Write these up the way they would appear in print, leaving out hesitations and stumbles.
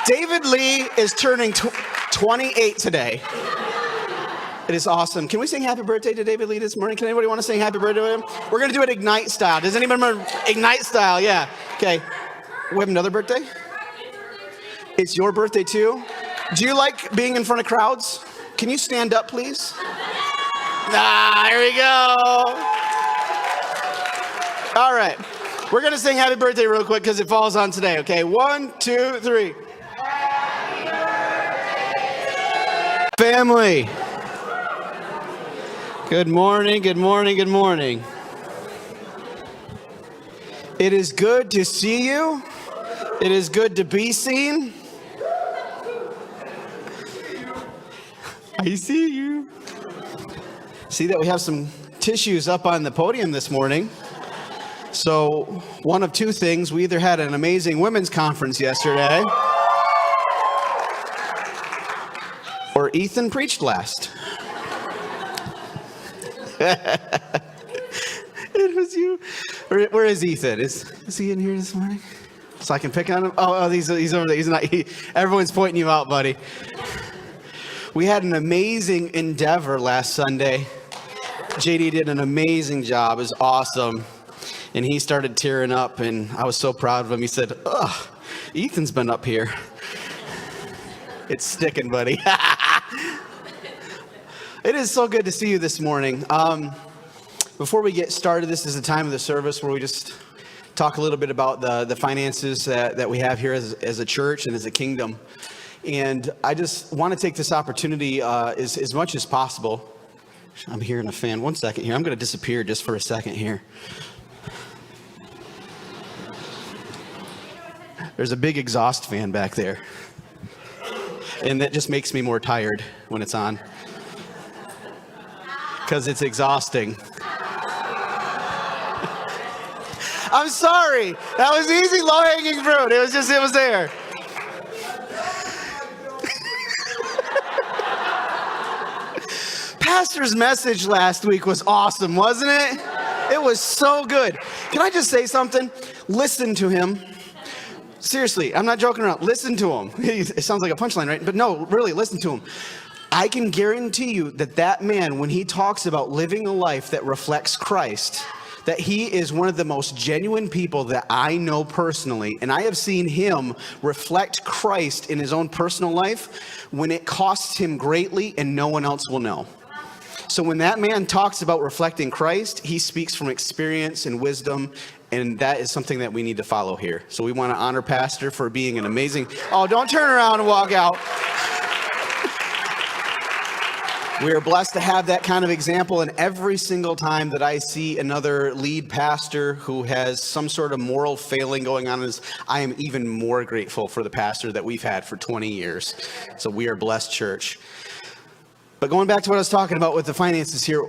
David Lee is turning 28 today. It is awesome. Can we sing happy birthday to David Lee this morning? Can anybody want to sing happy birthday to him? We're going to do it Ignite style. Does anybody remember Ignite style? Yeah. Okay. We have another birthday? It's your birthday too? Do you like being in front of crowds? Can you stand up, please? Here we go. All right. We're going to sing happy birthday real quick because it falls on today, okay? 1, 2, 3. Family. Good morning, good morning, good morning. It is good to see you. It is good to be seen. I see you. See that we have some tissues up on the podium this morning. So one of two things, we either had an amazing women's conference yesterday, or Ethan preached last. It was you. Where is Ethan? Is he in here this morning? So I can pick on him? Oh, he's over there. He's not. Everyone's pointing you out, buddy. We had an amazing endeavor last Sunday. JD did an amazing job. It was awesome. And he started tearing up, and I was so proud of him. He said, Ethan's been up here. It's sticking, buddy. It is so good to see you this morning. Before we get started, this is the time of the service where we just talk a little bit about the finances that we have here as a church and as a kingdom. And I just want to take this opportunity as much as possible. I'm hearing a fan. 1 second here. I'm going to disappear just for a second here. There's a big exhaust fan back there. And that just makes me more tired when it's on. Because it's exhausting. I'm sorry. That was easy, low-hanging fruit. It was there. Pastor's message last week was awesome, wasn't it? It was so good. Can I just say something? Listen to him. Seriously, I'm not joking around. Listen to him. It sounds like a punchline, right? But no, really, listen to him. I can guarantee you that man, when he talks about living a life that reflects Christ, that he is one of the most genuine people that I know personally. And I have seen him reflect Christ in his own personal life when it costs him greatly and no one else will know. So when that man talks about reflecting Christ, he speaks from experience and wisdom, and that is something that we need to follow here. So we want to honor Pastor for being an amazing... Oh, don't turn around and walk out. We are blessed to have that kind of example, and every single time that I see another lead pastor who has some sort of moral failing going on, I am even more grateful for the pastor that we've had for 20 years. So we are a blessed church. But going back to what I was talking about with the finances here,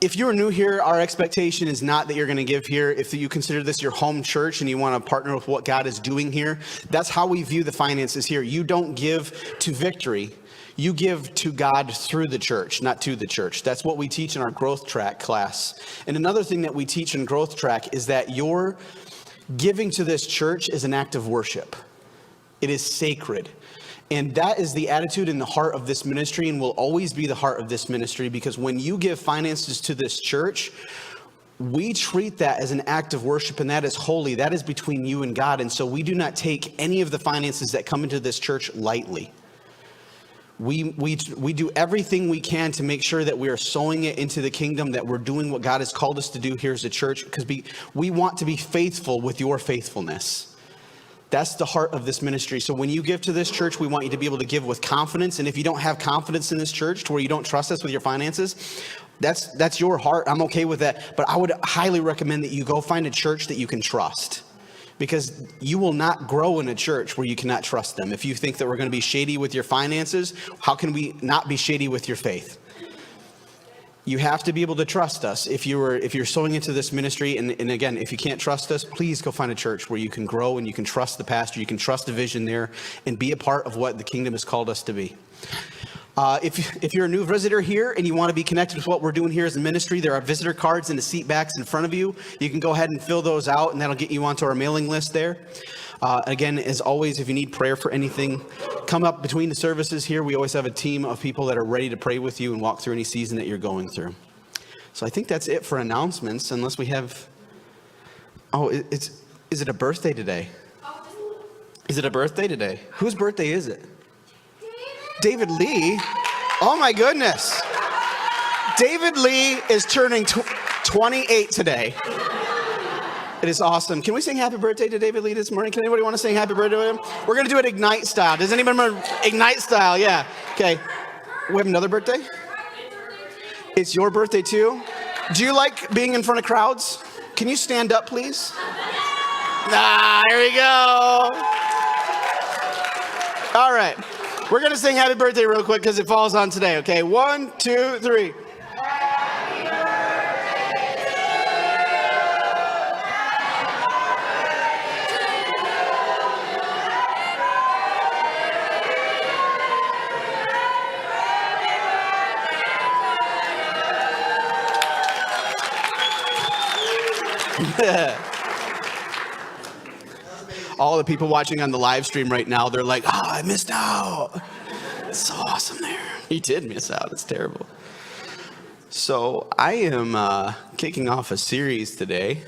if you're new here, our expectation is not that you're going to give here. If you consider this your home church and you want to partner with what God is doing here, that's how we view the finances here. You don't give to Victory. You give to God through the church, not to the church. That's what we teach in our Growth Track class. And another thing that we teach in Growth Track is that your giving to this church is an act of worship. It is sacred. And that is the attitude in the heart of this ministry and will always be the heart of this ministry, because when you give finances to this church, we treat that as an act of worship, and that is holy. That is between you and God. And so we do not take any of the finances that come into this church lightly. We do everything we can to make sure that we are sowing it into the kingdom, that we're doing what God has called us to do here as a church, because we want to be faithful with your faithfulness. That's the heart of this ministry. So when you give to this church, we want you to be able to give with confidence. And if you don't have confidence in this church to where you don't trust us with your finances, that's your heart. I'm okay with that. But I would highly recommend that you go find a church that you can trust, because you will not grow in a church where you cannot trust them. If you think that we're going to be shady with your finances, how can we not be shady with your faith? You have to be able to trust us. If you're sowing into this ministry, and again, if you can't trust us, please go find a church where you can grow and you can trust the pastor, you can trust the vision there, and be a part of what the kingdom has called us to be. If you're a new visitor here and you want to be connected with what we're doing here as a ministry, there are visitor cards in the seat backs in front of you. You can go ahead and fill those out, and that'll get you onto our mailing list there. Again, as always, if you need prayer for anything, come up between the services here. We always have a team of people that are ready to pray with you and walk through any season that you're going through. So I think that's it for announcements, unless we have... Oh, is it a birthday today? Is it a birthday today? Whose birthday is it? David Lee? Oh my goodness. David Lee is turning 28 today. It is awesome. Can we sing happy birthday to David Lee this morning? Can anybody want to sing happy birthday to him? We're going to do it Ignite style. Does anybody remember Ignite style? Yeah. Okay. We have another birthday? It's your birthday too? Do you like being in front of crowds? Can you stand up, please? Here we go. All right. We're going to sing happy birthday real quick because it falls on today, okay? 1, 2, 3. All the people watching on the live stream right now, they're like, I missed out. It's so awesome there. You did miss out. It's terrible. So I am kicking off a series today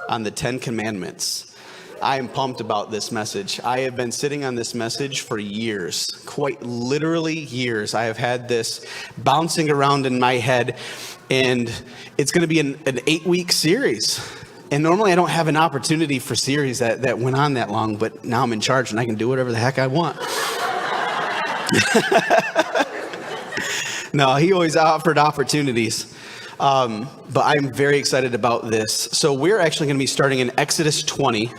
on the 10 Commandments. I am pumped about this message. I have been sitting on this message for years, quite literally years. I have had this bouncing around in my head, and it's going to be an 8-week series. And normally I don't have an opportunity for series that went on that long, but now I'm in charge and I can do whatever the heck I want. No, he always offered opportunities. But I'm very excited about this. So we're actually going to be starting in Exodus 20.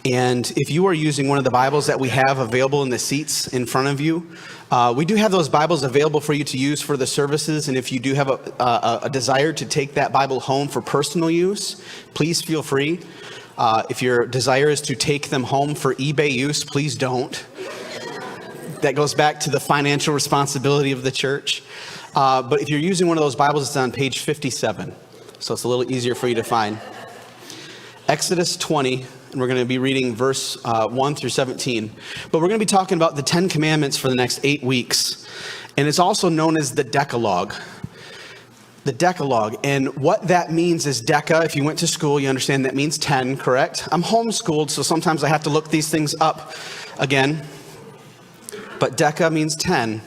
And if you are using one of the Bibles that we have available in the seats in front of you, we do have those Bibles available for you to use for the services. And if you do have a desire to take that Bible home for personal use, please feel free. If your desire is to take them home for eBay use, please don't. That goes back to the financial responsibility of the church. But if you're using one of those Bibles, it's on page 57. So it's a little easier for you to find. Exodus 20. And we're going to be reading verse 1 through 17. But we're going to be talking about the 10 Commandments for the next 8 weeks. And it's also known as the Decalogue. The Decalogue. And what that means is Deca. If you went to school, you understand that means 10, correct? I'm homeschooled, so sometimes I have to look these things up again. But Deca means 10.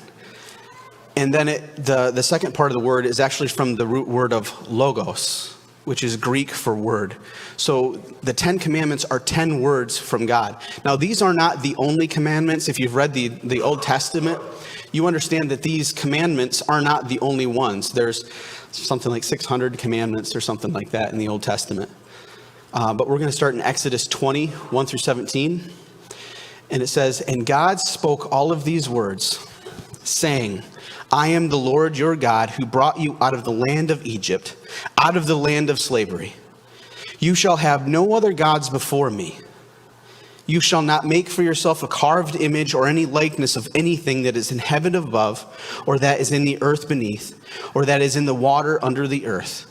And then the second part of the word is actually from the root word of logos, which is Greek for word. So the 10 commandments are 10 words from God. Now, these are not the only commandments. If you've read the Old Testament, you understand that these commandments are not the only ones. There's something like 600 commandments or something like that in the Old Testament. But we're going to start in Exodus 20, 1 through 17. And it says, "And God spoke all of these words, saying, I am the Lord your God who brought you out of the land of Egypt, out of the land of slavery. You shall have no other gods before me. You shall not make for yourself a carved image or any likeness of anything that is in heaven above, or that is in the earth beneath, or that is in the water under the earth.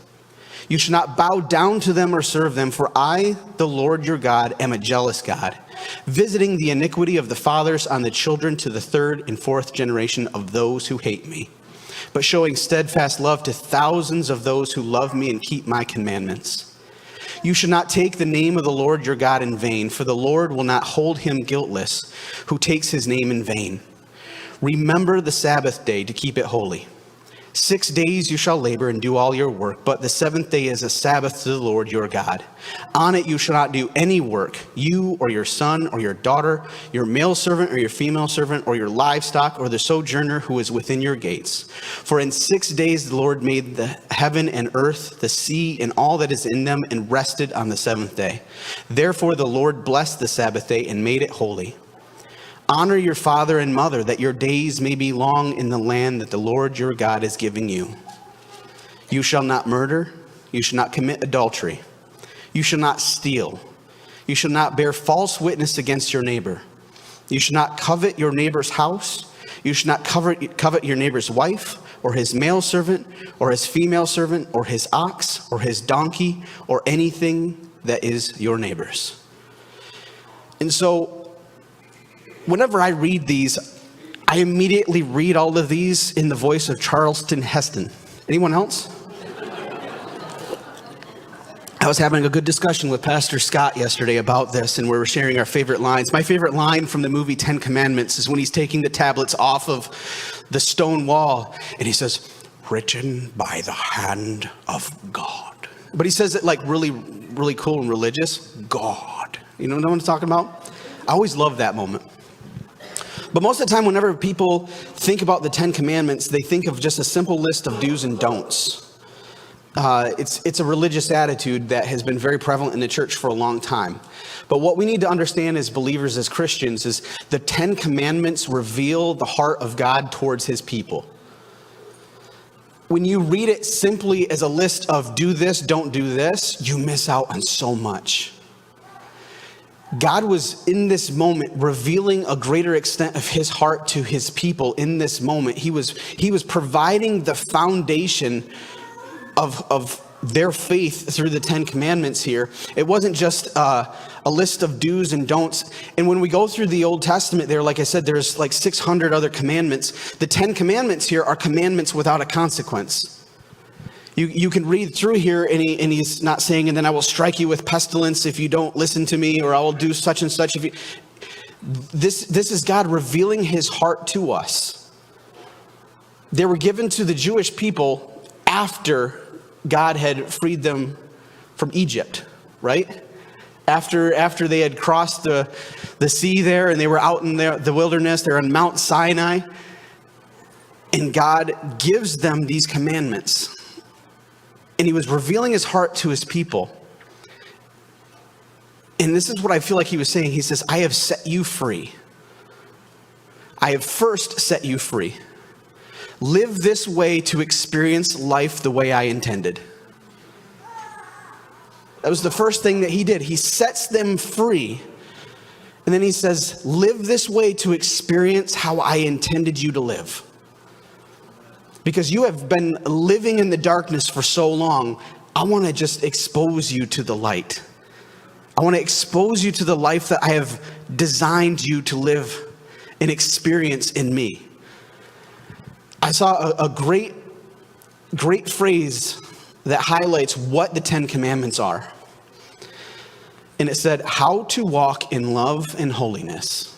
You shall not bow down to them or serve them, for I, the Lord your God, am a jealous God, visiting the iniquity of the fathers on the children to the third and fourth generation of those who hate me, but showing steadfast love to thousands of those who love me and keep my commandments. You should not take the name of the Lord your God in vain, for the Lord will not hold him guiltless who takes his name in vain. Remember the Sabbath day to keep it holy. 6 days you shall labor and do all your work, but the seventh day is a Sabbath to the Lord your God. On it you shall not do any work, you or your son or your daughter, your male servant or your female servant, or your livestock, or the sojourner who is within your gates. For in 6 days the Lord made the heaven and earth, the sea, and all that is in them, and rested on the seventh day. Therefore the Lord blessed the Sabbath day and made it holy. Honor your father and mother, that your days may be long in the land that the Lord your God is giving you. You shall not murder. You shall not commit adultery. You shall not steal. You shall not bear false witness against your neighbor. You shall not covet your neighbor's house. You shall not covet your neighbor's wife, or his male servant, or his female servant, or his ox, or his donkey, or anything that is your neighbor's. And so whenever I read these, I immediately read all of these in the voice of Charlton Heston. Anyone else? I was having a good discussion with Pastor Scott yesterday about this, and we were sharing our favorite lines. My favorite line from the movie 10 Commandments is when he's taking the tablets off of the stone wall, and he says, "Written by the hand of God." But he says it like really, really cool and religious. God. You know what I'm talking about? I always love that moment. But most of the time, whenever people think about the 10 Commandments, they think of just a simple list of do's and don'ts. It's a religious attitude that has been very prevalent in the church for a long time. But what we need to understand as believers, as Christians, is the 10 Commandments reveal the heart of God towards his people. When you read it simply as a list of do this, don't do this, you miss out on so much. God was in this moment revealing a greater extent of his heart to his people in this moment. He was providing the foundation of their faith through the 10 Commandments here. It wasn't just a list of do's and don'ts. And when we go through the Old Testament there, like I said, there's like 600 other commandments. The 10 Commandments here are commandments without a consequence. You can read through here, and he's not saying, and then I will strike you with pestilence if you don't listen to me, or I will do such and such if you... This is God revealing his heart to us. They were given to the Jewish people after God had freed them from Egypt, right? After they had crossed the sea there, and they were out in the wilderness, they're on Mount Sinai, and God gives them these commandments. And he was revealing his heart to his people. And this is what I feel like he was saying. He says, I have set you free. I have first set you free. Live this way to experience life the way I intended. That was the first thing that he did. He sets them free. And then he says, live this way to experience how I intended you to live. Because you have been living in the darkness for so long, I want to just expose you to the light. I want to expose you to the life that I have designed you to live and experience in me. I saw a great phrase that highlights what the 10 Commandments are. And it said, how to walk in love and holiness.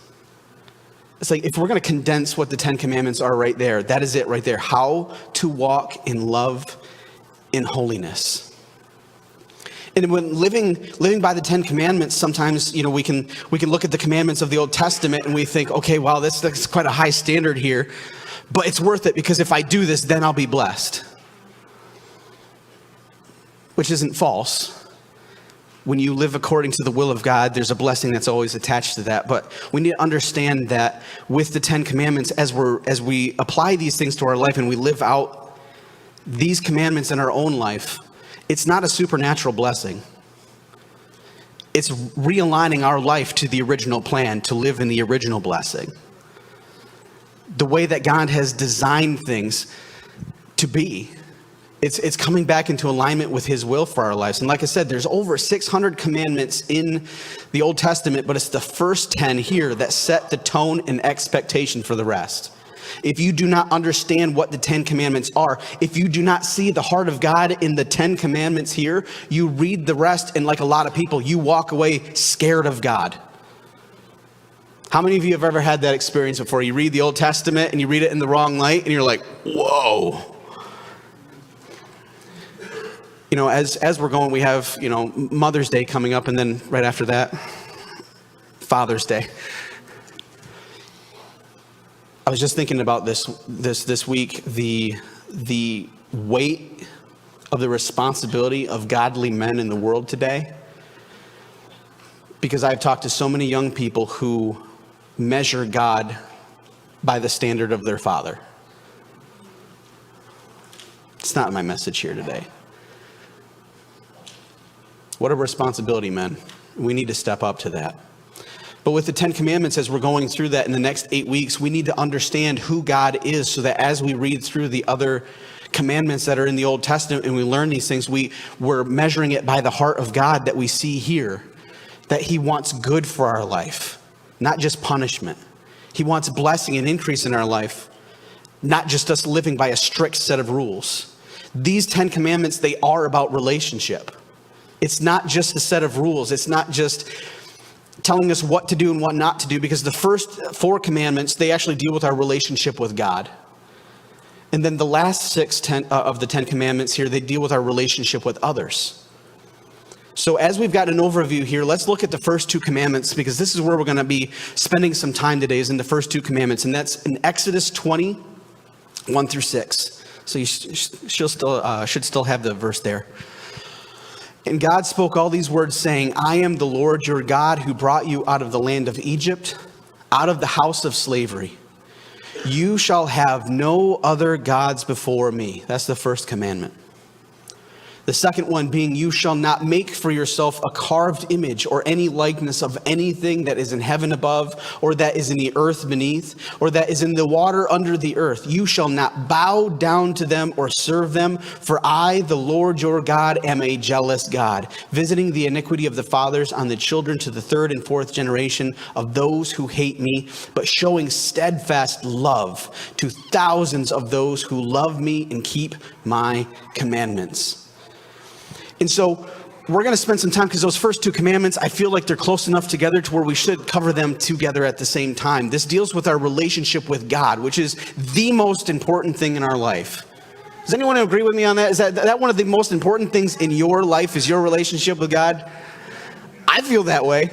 It's like, if we're going to condense what the 10 Commandments are right there, that is it right there. How to walk in love and holiness. And when living by the 10 Commandments, sometimes, we can look at the commandments of the Old Testament and we think, okay, wow, that's quite a high standard here, but it's worth it because if I do this, then I'll be blessed. Which isn't false. When you live according to the will of God, there's a blessing that's always attached to that. But we need to understand that with the 10 Commandments, as we apply these things to our life and we live out these commandments in our own life, it's not a supernatural blessing. It's realigning our life to the original plan, to live in the original blessing. The way that God has designed things to be. It's coming back into alignment with his will for our lives. And like I said, there's over 600 commandments in the Old Testament, but it's the first 10 here that set the tone and expectation for the rest. If you do not understand what the 10 Commandments are, if you do not see the heart of God in the 10 Commandments here, you read the rest, and like a lot of people, you walk away scared of God. How many of you have ever had that experience before? You read the Old Testament and you read it in the wrong light, and you're like, whoa. As we're going, we have, Mother's Day coming up, and then right after that, Father's Day. I was just thinking about this week, the weight of the responsibility of godly men in the world today. Because I've talked to so many young people who measure God by the standard of their father. It's not my message here today. What a responsibility, men. We need to step up to that. But with the 10 Commandments, as we're going through that in the next 8 weeks, we need to understand who God is so that as we read through the other commandments that are in the Old Testament and we learn these things, we're measuring it by the heart of God that we see here. that he wants good for our life, not just punishment. He wants blessing and increase in our life, not just us living by a strict set of rules. These 10 commandments, they are about relationship. It's not just a set of rules. It's not just telling us what to do and what not to do, because the first 4 commandments, they actually deal with our relationship with God. And then the last 6 of the 10 commandments here, they deal with our relationship with others. So as we've got an overview here, let's look at the first 2 commandments, because this is where we're going to be spending some time today, is in the first 2 commandments. And that's in Exodus 20, 1 through 6. So you should still have the verse there. And God spoke all these words, saying, I am the Lord your God who brought you out of the land of Egypt, out of the house of slavery. You shall have no other gods before me. That's the first commandment. The second one being, you shall not make for yourself a carved image or any likeness of anything that is in heaven above, or that is in the earth beneath, or that is in the water under the earth. You shall not bow down to them or serve them, for I, the Lord your God, am a jealous God, visiting the iniquity of the fathers on the children to the 3rd and 4th generation of those who hate me, but showing steadfast love to thousands of those who love me and keep my commandments. And so we're going to spend some time, because those first 2 commandments, I feel like they're close enough together to where we should cover them together at the same time. This deals with our relationship with God, which is the most important thing in our life. Does anyone agree with me on that? Is that one of the most important things in your life, is your relationship with God? I feel that way.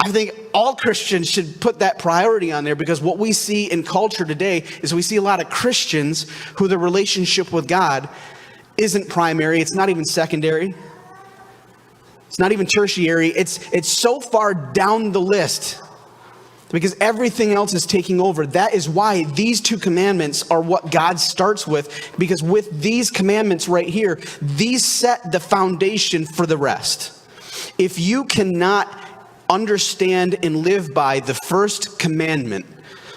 I think all Christians should put that priority on there, because what we see in culture today is we see a lot of Christians who their relationship with God isn't primary. It's not even secondary. It's not even tertiary. It's so far down the list because everything else is taking over. That is why these 2 commandments are what God starts with, because with these commandments right here, these set the foundation for the rest. If you cannot understand and live by the first commandment,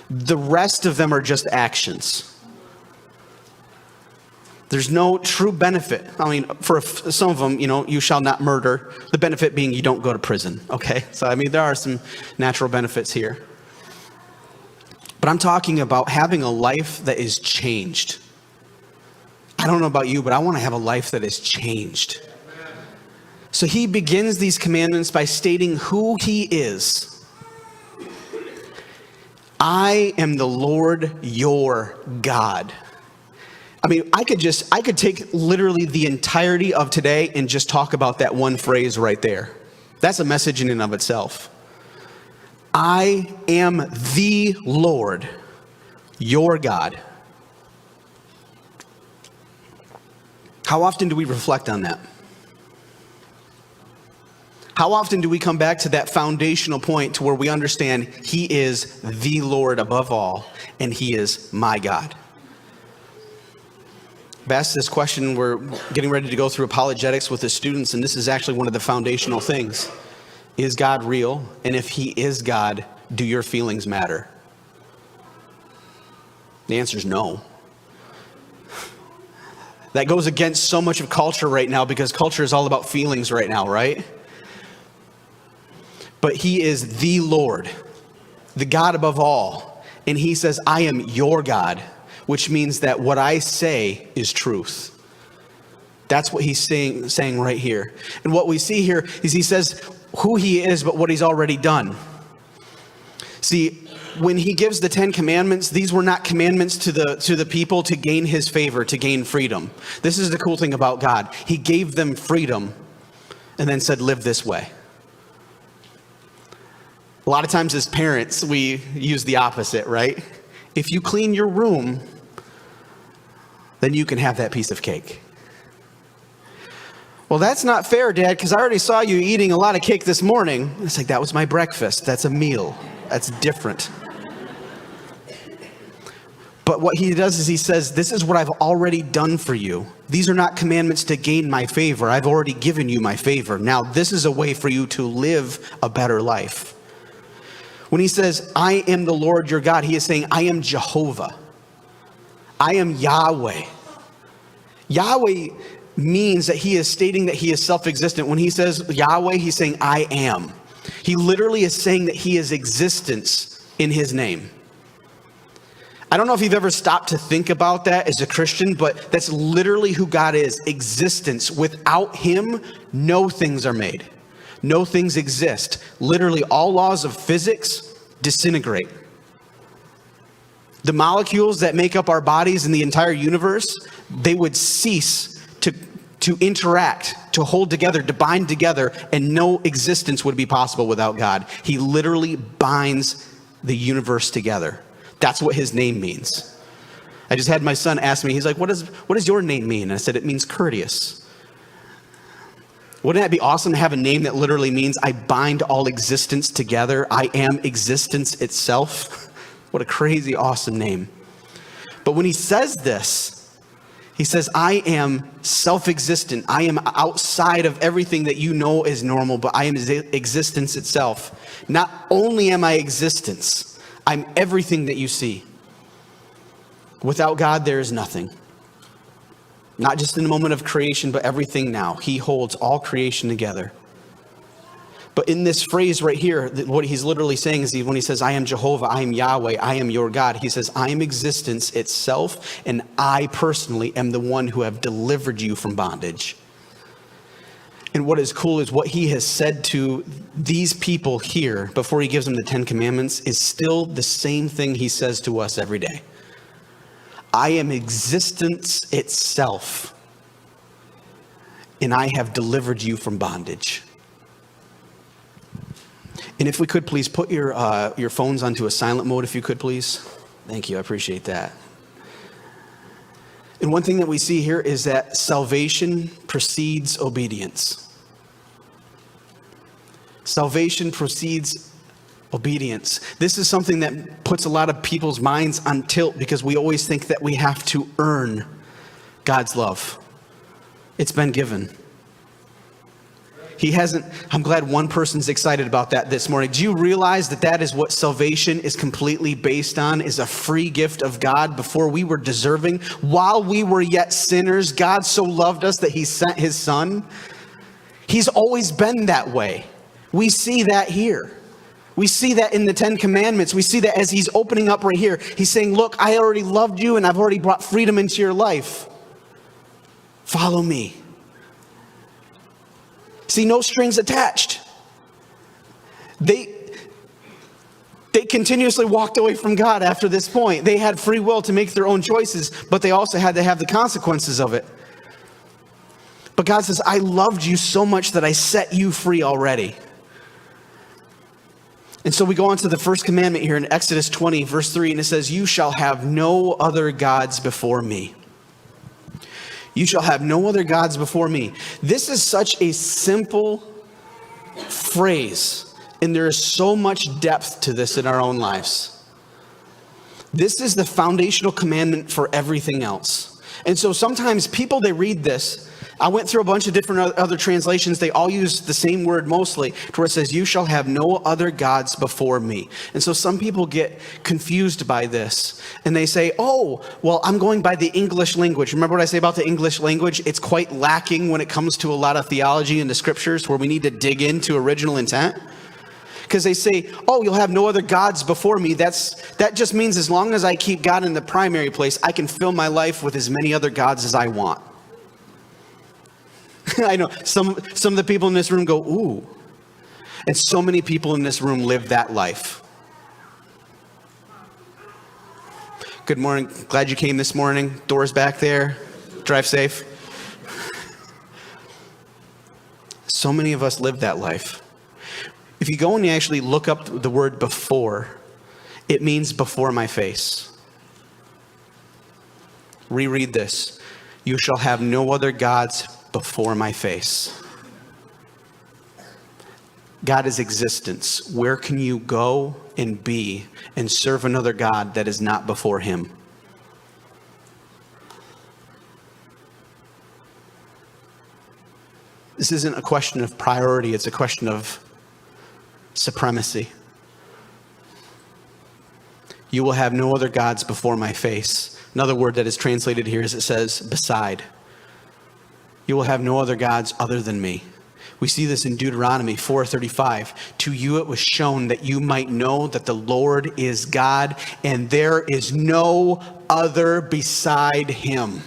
the rest of them are just actions. There's no true benefit. I mean, for some of them, you shall not murder. The benefit being you don't go to prison, okay? So, I mean, there are some natural benefits here. But I'm talking about having a life that is changed. I don't know about you, but I want to have a life that is changed. So he begins these commandments by stating who he is. I am the Lord your God. I mean, I could take literally the entirety of today and just talk about that one phrase right there. That's a message in and of itself. I am the Lord, your God. How often do we reflect on that? How often do we come back to that foundational point to where we understand he is the Lord above all, and he is my God? I've asked this question. We're getting ready to go through apologetics with the students, and this is actually one of the foundational things. Is God real? And if he is God, do your feelings matter? The answer is no. That goes against so much of culture right now, because culture is all about feelings right now, right? But he is the Lord, the God above all. And he says, I am your God, which means that what I say is truth. That's what he's saying right here. And what we see here is he says who he is, but what he's already done. See, when he gives the 10 commandments, these were not commandments to the people to gain his favor, to gain freedom. This is the cool thing about God. He gave them freedom and then said, live this way. A lot of times as parents, we use the opposite, right? If you clean your room, then you can have that piece of cake. Well, that's not fair, Dad, because I already saw you eating a lot of cake this morning. It's like, that was my breakfast. That's a meal. That's different. But what he does is he says, this is what I've already done for you. These are not commandments to gain my favor. I've already given you my favor. Now, this is a way for you to live a better life. When he says, I am the Lord your God, he is saying, I am Jehovah. I am Yahweh. Yahweh means that he is stating that he is self-existent. When he says Yahweh, he's saying, I am. He literally is saying that he is existence in his name. I don't know if you've ever stopped to think about that as a Christian, but that's literally who God is, existence. Without him, no things are made. No things exist. Literally, all laws of physics disintegrate. The molecules that make up our bodies in the entire universe, they would cease to interact, to hold together, to bind together, and no existence would be possible without God. He literally binds the universe together. That's what his name means. I just had my son ask me, he's like, what does your name mean? And I said, it means courteous. Wouldn't that be awesome to have a name that literally means I bind all existence together? I am existence itself. What a crazy, awesome name. But when he says this, he says, I am self-existent. I am outside of everything that you know is normal, but I am existence itself. Not only am I existence, I'm everything that you see. Without God, there is nothing. Not just in the moment of creation, but everything now. He holds all creation together. But in this phrase right here, what he's literally saying is when he says, I am Jehovah, I am Yahweh, I am your God, he says, I am existence itself, and I personally am the one who have delivered you from bondage. And what is cool is what he has said to these people here before he gives them the 10 Commandments is still the same thing he says to us every day. I am existence itself, and I have delivered you from bondage. And if we could please put your phones onto a silent mode, if you could please. Thank you, I appreciate that. And one thing that we see here is that salvation precedes obedience. Salvation precedes obedience. This is something that puts a lot of people's minds on tilt because we always think that we have to earn God's love. It's been given. He hasn't. I'm glad one person's excited about that this morning. Do you realize that that is what salvation is completely based on, is a free gift of God before we were deserving? While we were yet sinners, God so loved us that he sent his son. He's always been that way. We see that here. We see that in the 10 Commandments. We see that as he's opening up right here. He's saying, look, I already loved you and I've already brought freedom into your life. Follow me. See, no strings attached. They continuously walked away from God after this point. They had free will to make their own choices, but they also had to have the consequences of it. But God says, I loved you so much that I set you free already. And so we go on to the first commandment here in Exodus 20, verse 3, and it says, you shall have no other gods before me. You shall have no other gods before me. This is such a simple phrase, and there is so much depth to this in our own lives. This is the foundational commandment for everything else. And so sometimes people, they read this. I went through a bunch of different other translations. They all use the same word mostly, to where it says, you shall have no other gods before me. And so some people get confused by this. And they say, oh, well, I'm going by the English language. Remember what I say about the English language? It's quite lacking when it comes to a lot of theology in the scriptures where we need to dig into original intent. Because they say, oh, you'll have no other gods before me. That just means as long as I keep God in the primary place, I can fill my life with as many other gods as I want. I know some of the people in this room go, ooh. And so many people in this room live that life. Good morning. Glad you came this morning. Doors back there. Drive safe. So many of us live that life. If you go and you actually look up the word before, it means before my face. Reread this. You shall have no other gods before my face. God is existence. Where can you go and be and serve another God that is not before him? This isn't a question of priority, it's a question of supremacy. You will have no other gods before my face. Another word that is translated here is it says beside. You will have no other gods other than me. We see this in Deuteronomy 4:35. To you it was shown that you might know that the Lord is God, and there is no other beside him.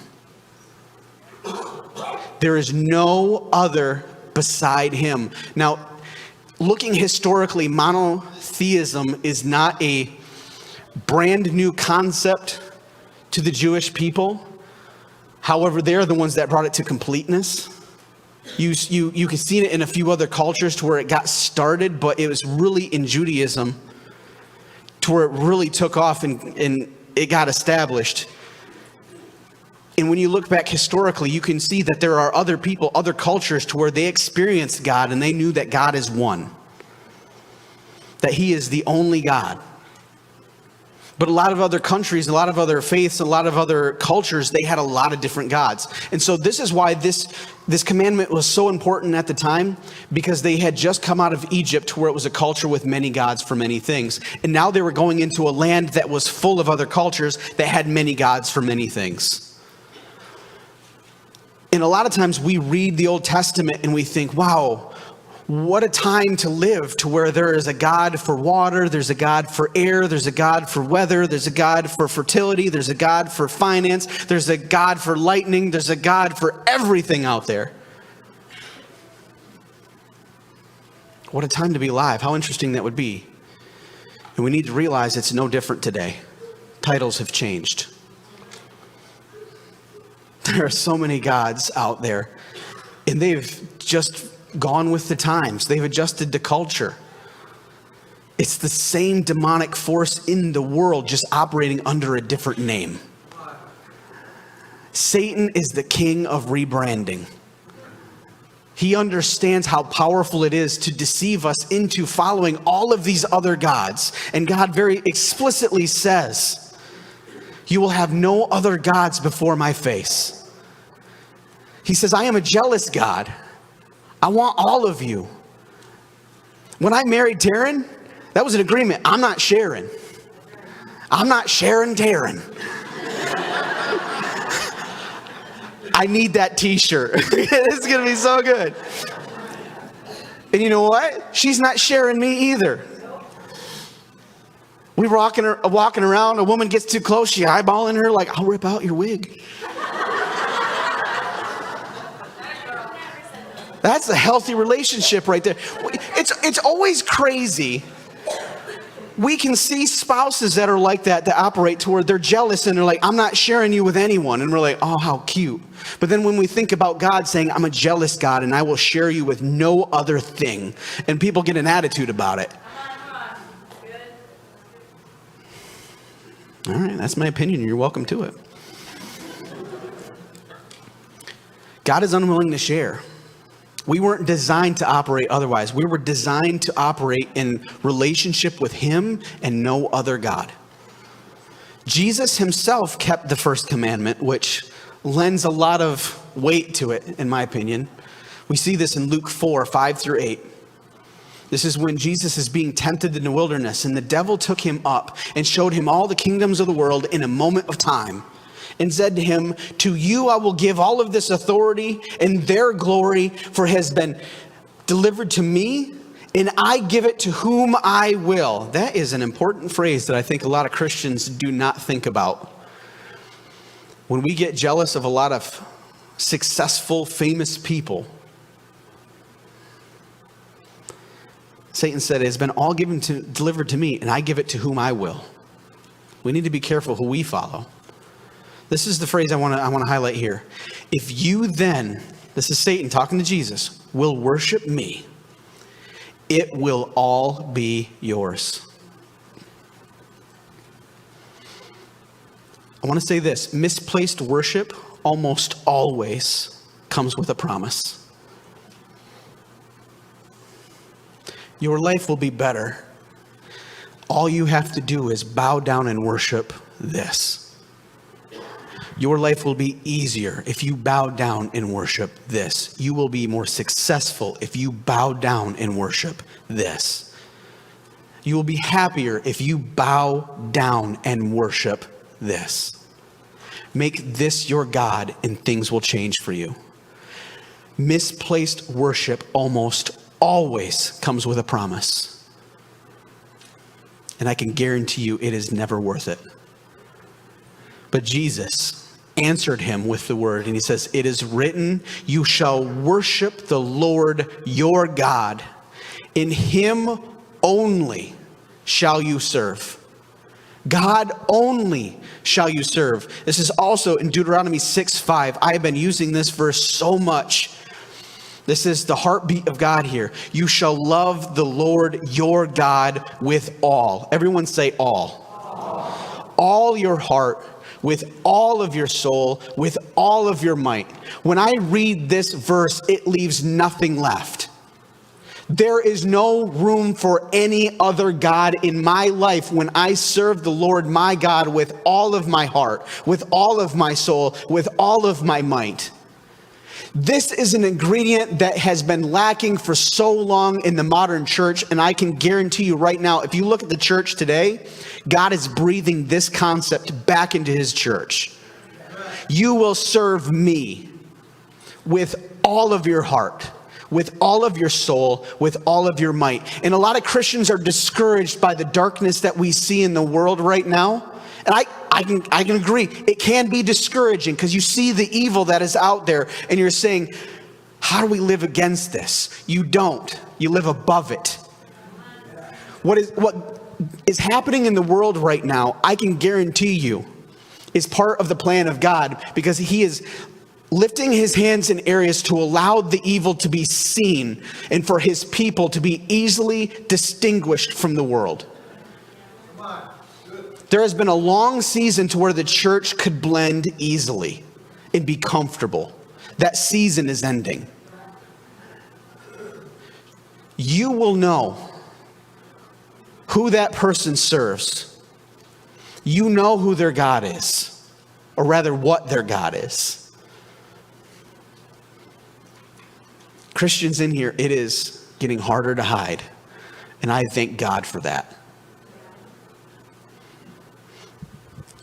There is no other beside him. Now, looking historically, monotheism is not a brand new concept to the Jewish people. However, they're the ones that brought it to completeness. You can see it in a few other cultures to where it got started, but it was really in Judaism to where it really took off and it got established. And when you look back historically, you can see that there are other people, other cultures to where they experienced God and they knew that God is one, that he is the only God. But a lot of other countries, a lot of other faiths, a lot of other cultures, they had a lot of different gods. And so this is why this commandment was so important at the time, because they had just come out of Egypt where it was a culture with many gods for many things. And now they were going into a land that was full of other cultures that had many gods for many things. And a lot of times we read the Old Testament and we think, wow, what a time to live, to where there is a God for water, there's a God for air, there's a God for weather, there's a God for fertility, there's a God for finance, there's a God for lightning, there's a God for everything out there. What a time to be alive. How interesting that would be. And we need to realize it's no different today. Titles have changed. There are so many gods out there, and they've just gone with the times. They've adjusted to culture. It's the same demonic force in the world, just operating under a different name. Satan is the king of rebranding. He understands how powerful it is to deceive us into following all of these other gods. And God very explicitly says, you will have no other gods before my face. He says, I am a jealous God. I want all of you. When I married Taryn, that was an agreement. I'm not sharing. I'm not sharing Taryn. I need that t-shirt. It's going to be so good. And you know what? She's not sharing me either. We're walking around, a woman gets too close, she eyeballing her like, I'll rip out your wig. That's a healthy relationship right there. It's always crazy. We can see spouses that are like that operate toward they're jealous and they're like, I'm not sharing you with anyone. And we're like, oh, how cute. But then when we think about God saying, I'm a jealous God and I will share you with no other thing. And people get an attitude about it. All right, that's my opinion. You're welcome to it. God is unwilling to share. We weren't designed to operate otherwise. We were designed to operate in relationship with him and no other God. Jesus himself kept the first commandment, which lends a lot of weight to it, in my opinion. We see this in Luke 4:5-8. This is when Jesus is being tempted in the wilderness, and the devil took him up and showed him all the kingdoms of the world in a moment of time, and said to him, to you I will give all of this authority and their glory, for it has been delivered to me, and I give it to whom I will. That is an important phrase that I think a lot of Christians do not think about. When we get jealous of a lot of successful, famous people, Satan said, it has been all delivered to me, and I give it to whom I will. We need to be careful who we follow. This is the phrase I want to highlight here. If you then, this is Satan talking to Jesus, will worship me, it will all be yours. I want to say this, misplaced worship almost always comes with a promise. Your life will be better. All you have to do is bow down and worship this. Your life will be easier if you bow down and worship this. You will be more successful if you bow down and worship this. You will be happier if you bow down and worship this. Make this your God and things will change for you. Misplaced worship almost always comes with a promise. And I can guarantee you it is never worth it. But Jesus answered him with the word, and he says, "It is written, you shall worship the Lord your God. In him only shall you serve." God only shall you serve. This is also in Deuteronomy 6:5. I have been using this verse so much. This is the heartbeat of God here. You shall love the Lord your God with all. Everyone say all. All your heart, with all of your soul, with all of your might. When I read this verse, it leaves nothing left. There is no room for any other God in my life when I serve the Lord my God with all of my heart, with all of my soul, with all of my might. This is an ingredient that has been lacking for so long in the modern church, and I can guarantee you right now, if you look at the church today, God is breathing this concept back into his church. You will serve me with all of your heart, with all of your soul, with all of your might. And a lot of Christians are discouraged by the darkness that we see in the world right now. And I can agree, it can be discouraging because you see the evil that is out there and you're saying, how do we live against this? You don't. You live above it. What is happening in the world right now, I can guarantee you, is part of the plan of God, because he is lifting his hands in areas to allow the evil to be seen and for his people to be easily distinguished from the world. There has been a long season to where the church could blend easily and be comfortable. That season is ending. You will know who that person serves. You know who their God is, or rather what their God is. Christians in here, it is getting harder to hide, and I thank God for that.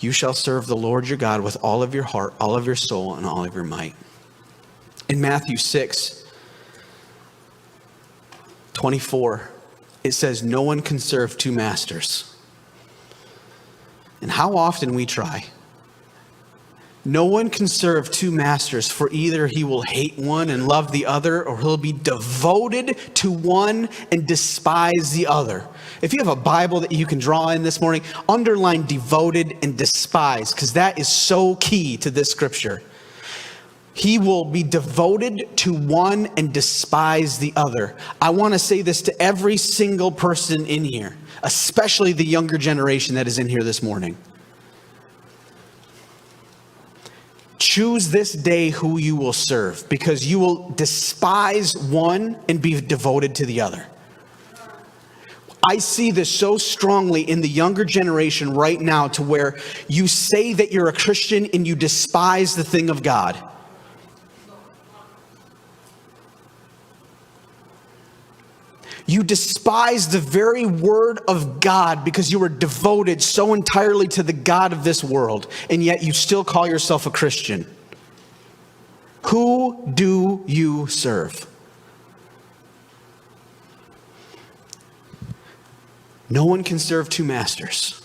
You shall serve the Lord your God with all of your heart, all of your soul, and all of your might. In Matthew 6:24, it says, no one can serve two masters. And how often we try. No one can serve two masters, for either he will hate one and love the other, or he'll be devoted to one and despise the other. If you have a Bible that you can draw in this morning, underline devoted and despise, because that is so key to this scripture. He will be devoted to one and despise the other. I want to say this to every single person in here, especially the younger generation that is in here this morning. Choose this day who you will serve, because you will despise one and be devoted to the other. I see this so strongly in the younger generation right now, to where you say that you're a Christian and you despise the thing of God. You despise the very word of God because you were devoted so entirely to the God of this world, and yet you still call yourself a Christian. Who do you serve? No one can serve two masters.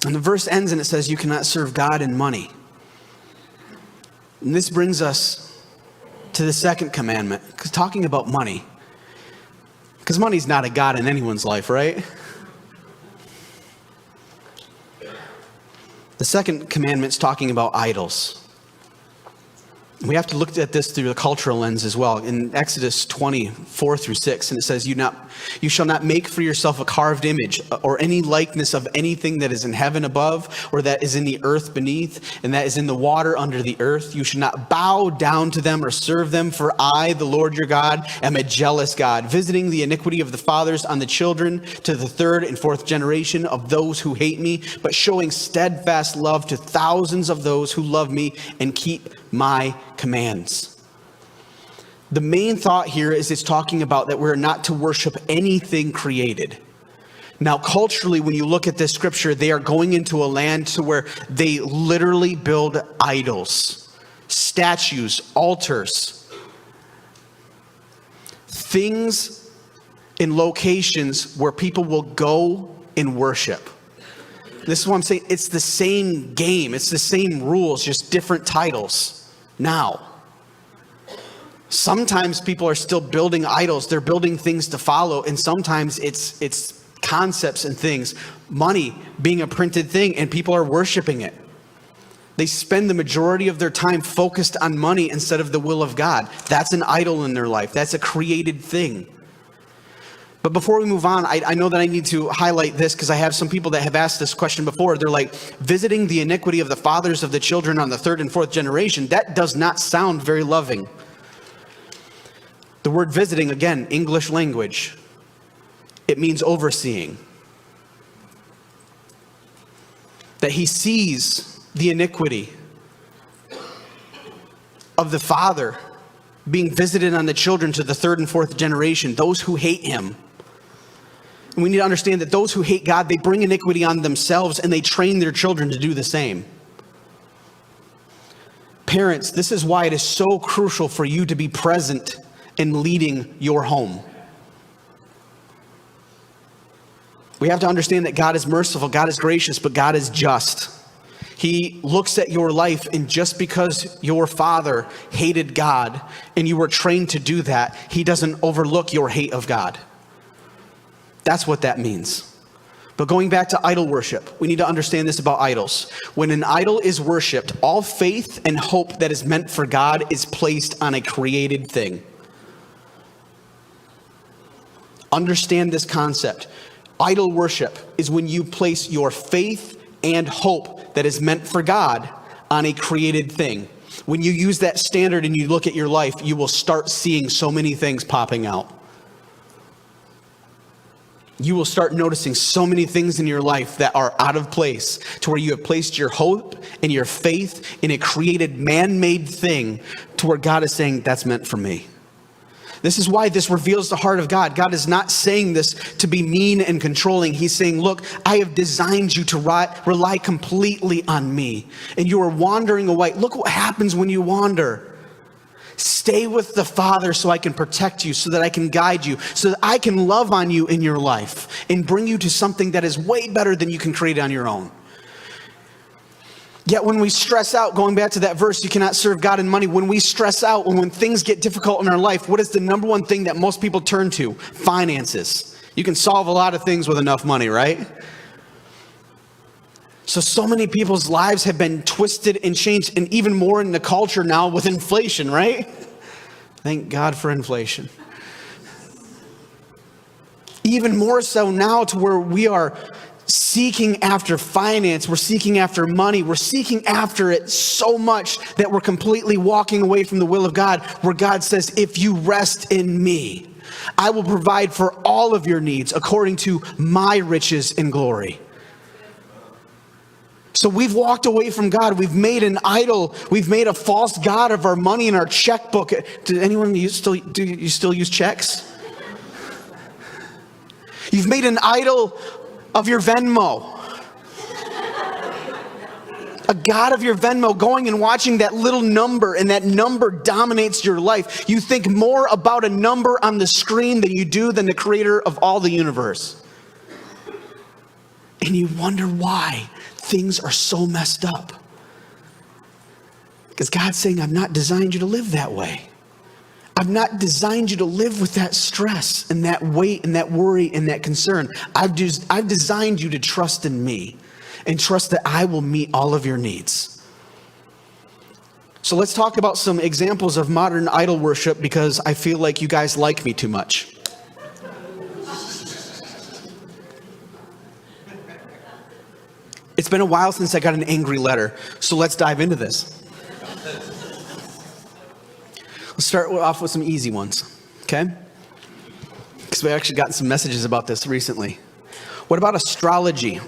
And the verse ends and it says you cannot serve God and money. And this brings us to the second commandment, because talking about money, because money's not a God in anyone's life, right? The second commandment's talking about idols. We have to look at this through the cultural lens as well. In Exodus 20:4-6, and it says, you shall not make for yourself a carved image or any likeness of anything that is in heaven above, or that is in the earth beneath, and that is in the water under the earth. You should not bow down to them or serve them, for I, the Lord your God, am a jealous God, visiting the iniquity of the fathers on the children to the third and fourth generation of those who hate me, but showing steadfast love to thousands of those who love me and keep my commands. The main thought here is it's talking about that we're not to worship anything created. Now, culturally, when you look at this scripture, they are going into a land to where they literally build idols. statues, altars, things in locations where people will go and worship. This is what I'm saying. It's the same game. It's the same rules, just different titles now. Sometimes people are still building idols. They're building things to follow. And sometimes it's concepts and things. Money being a printed thing, and people are worshiping it. They spend the majority of their time focused on money instead of the will of God. That's an idol in their life. That's a created thing. But before we move on, I know that I need to highlight this because I have some people that have asked this question before. They're like, visiting the iniquity of the fathers of the children on the third and fourth generation. That does not sound very loving. The word visiting, again, English language, it means overseeing. That he sees the iniquity of the father being visited on the children to the third and fourth generation, those who hate him. And we need to understand that those who hate God, they bring iniquity on themselves and they train their children to do the same. Parents, this is why it is so crucial for you to be present in leading your home. We have to understand that God is merciful, God is gracious, but God is just. He looks at your life, and just because your father hated God and you were trained to do that, he doesn't overlook your hate of God. That's what that means. But going back to idol worship, we need to understand this about idols. When an idol is worshiped, all faith and hope that is meant for God is placed on a created thing. Understand this concept. Idol worship is when you place your faith and hope that is meant for God on a created thing. When you use that standard and you look at your life, you will start seeing so many things popping out. You will start noticing so many things in your life that are out of place, to where you have placed your hope and your faith in a created man-made thing, to where God is saying, that's meant for me. This is why this reveals the heart of God. God is not saying this to be mean and controlling. He's saying, look, I have designed you to rely completely on me. And you are wandering away. Look what happens when you wander. Stay with the Father so I can protect you, so that I can guide you, so that I can love on you in your life and bring you to something that is way better than you can create on your own. Yet when we stress out, going back to that verse, you cannot serve God and money. When we stress out, when things get difficult in our life, what is the number one thing that most people turn to? Finances. You can solve a lot of things with enough money, right? So many people's lives have been twisted and changed, and even more in the culture now with inflation, right? Thank God for inflation. Even more so now, to where we are seeking after finance, we're seeking after money, we're seeking after it so much that we're completely walking away from the will of God, where God says, if you rest in me, I will provide for all of your needs according to my riches and glory. So we've walked away from God. We've made an idol. We've made a false god of our money and our checkbook. Do you still use checks? You've made an idol of your Venmo. A god of your Venmo, going and watching that little number, and that number dominates your life. You think more about a number on the screen than you do than the creator of all the universe. And you wonder why things are so messed up. Because God's saying, I've not designed you to live that way. I've not designed you to live with that stress and that weight and that worry and that concern. I've designed you to trust in me and trust that I will meet all of your needs. So let's talk about some examples of modern idol worship, because I feel like you guys like me too much. It's been a while since I got an angry letter, so let's dive into this. Let's start off with some easy ones, okay? Because we actually gotten some messages about this recently. What about astrology?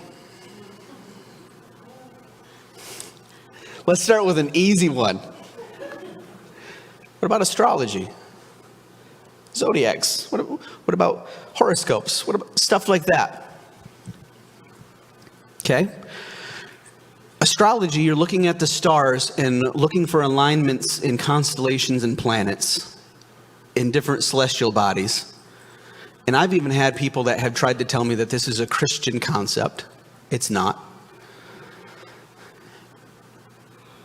Let's start with an easy one. What about astrology? Zodiacs? What about horoscopes? What about stuff like that? Okay? Astrology, you're looking at the stars and looking for alignments in constellations and planets in different celestial bodies. And I've even had people that have tried to tell me that this is a Christian concept. It's not.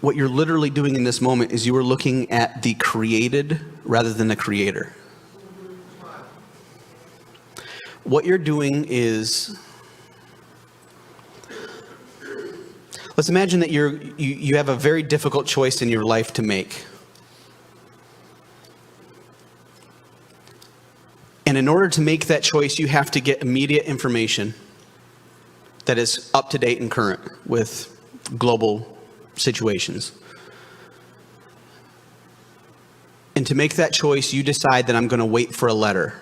What you're literally doing in this moment is you are looking at the created rather than the creator. What you're doing is, let's imagine that you have a very difficult choice in your life to make. And in order to make that choice, you have to get immediate information that is up to date and current with global situations. And to make that choice, you decide that I'm going to wait for a letter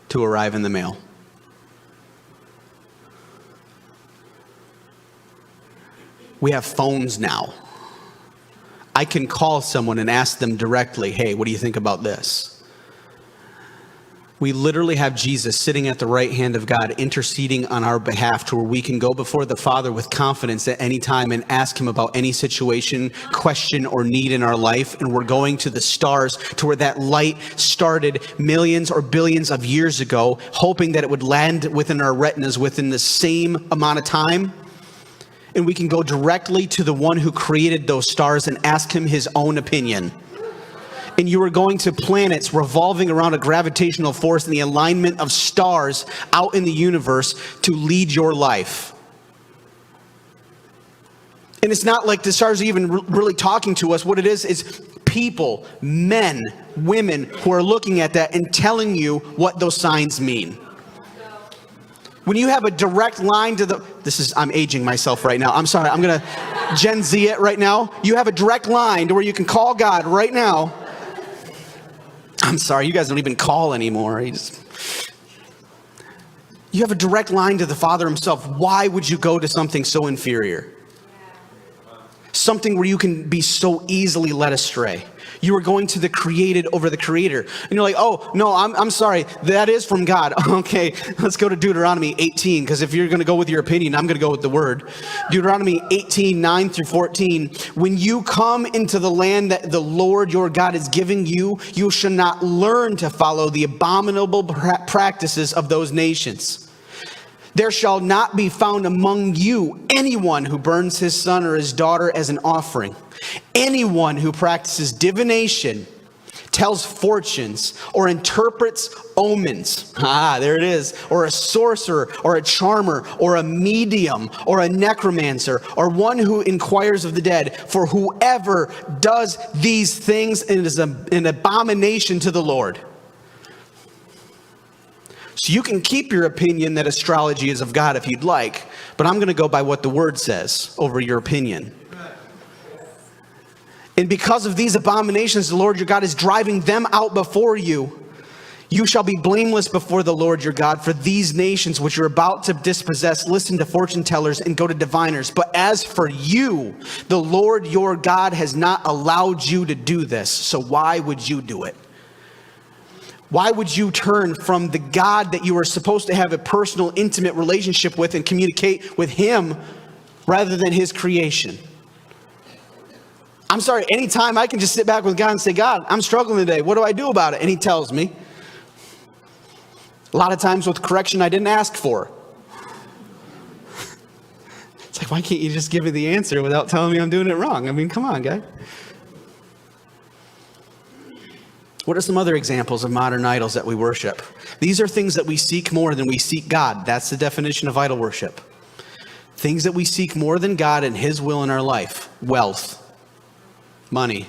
to arrive in the mail. We have phones now. I can call someone and ask them directly, hey, what do you think about this? We literally have Jesus sitting at the right hand of God, interceding on our behalf to where we can go before the Father with confidence at any time and ask him about any situation, question, or need in our life. And we're going to the stars to where that light started millions or billions of years ago, hoping that it would land within our retinas within the same amount of time. And we can go directly to the one who created those stars and ask him his own opinion. And you are going to planets revolving around a gravitational force and the alignment of stars out in the universe to lead your life. And it's not like the stars are even really talking to us. What it is people, men, women who are looking at that and telling you what those signs mean. When you have a direct line to I'm aging myself right now. I'm sorry, I'm going to Gen Z it right now. You have a direct line to where you can call God right now. I'm sorry, you guys don't even call anymore. You have a direct line to the Father himself. Why would you go to something so inferior? Something where you can be so easily led astray. You are going to the created over the creator. And you're like, oh, no, I'm sorry. That is from God. Okay, let's go to Deuteronomy 18, because if you're going to go with your opinion, I'm going to go with the word. Deuteronomy 18, 9 through 14. When you come into the land that the Lord your God is giving you, you shall not learn to follow the abominable practices of those nations. There shall not be found among you anyone who burns his son or his daughter as an offering. Anyone who practices divination, tells fortunes, or interprets omens. There it is. Or a sorcerer, or a charmer, or a medium, or a necromancer, or one who inquires of the dead. For whoever does these things is an abomination to the Lord. So you can keep your opinion that astrology is of God if you'd like, but I'm going to go by what the word says over your opinion. And because of these abominations, the Lord your God is driving them out before you. You shall be blameless before the Lord your God, for these nations which you're about to dispossess listen to fortune tellers and go to diviners. But as for you, the Lord your God has not allowed you to do this. So why would you do it? Why would you turn from the God that you are supposed to have a personal, intimate relationship with and communicate with him rather than his creation? I'm sorry, anytime I can just sit back with God and say, God, I'm struggling today. What do I do about it? And he tells me. A lot of times with correction I didn't ask for. It's like, why can't you just give me the answer without telling me I'm doing it wrong? I mean, come on, guy. What are some other examples of modern idols that we worship? These are things that we seek more than we seek God. That's the definition of idol worship. Things that we seek more than God and his will in our life. Wealth. Money.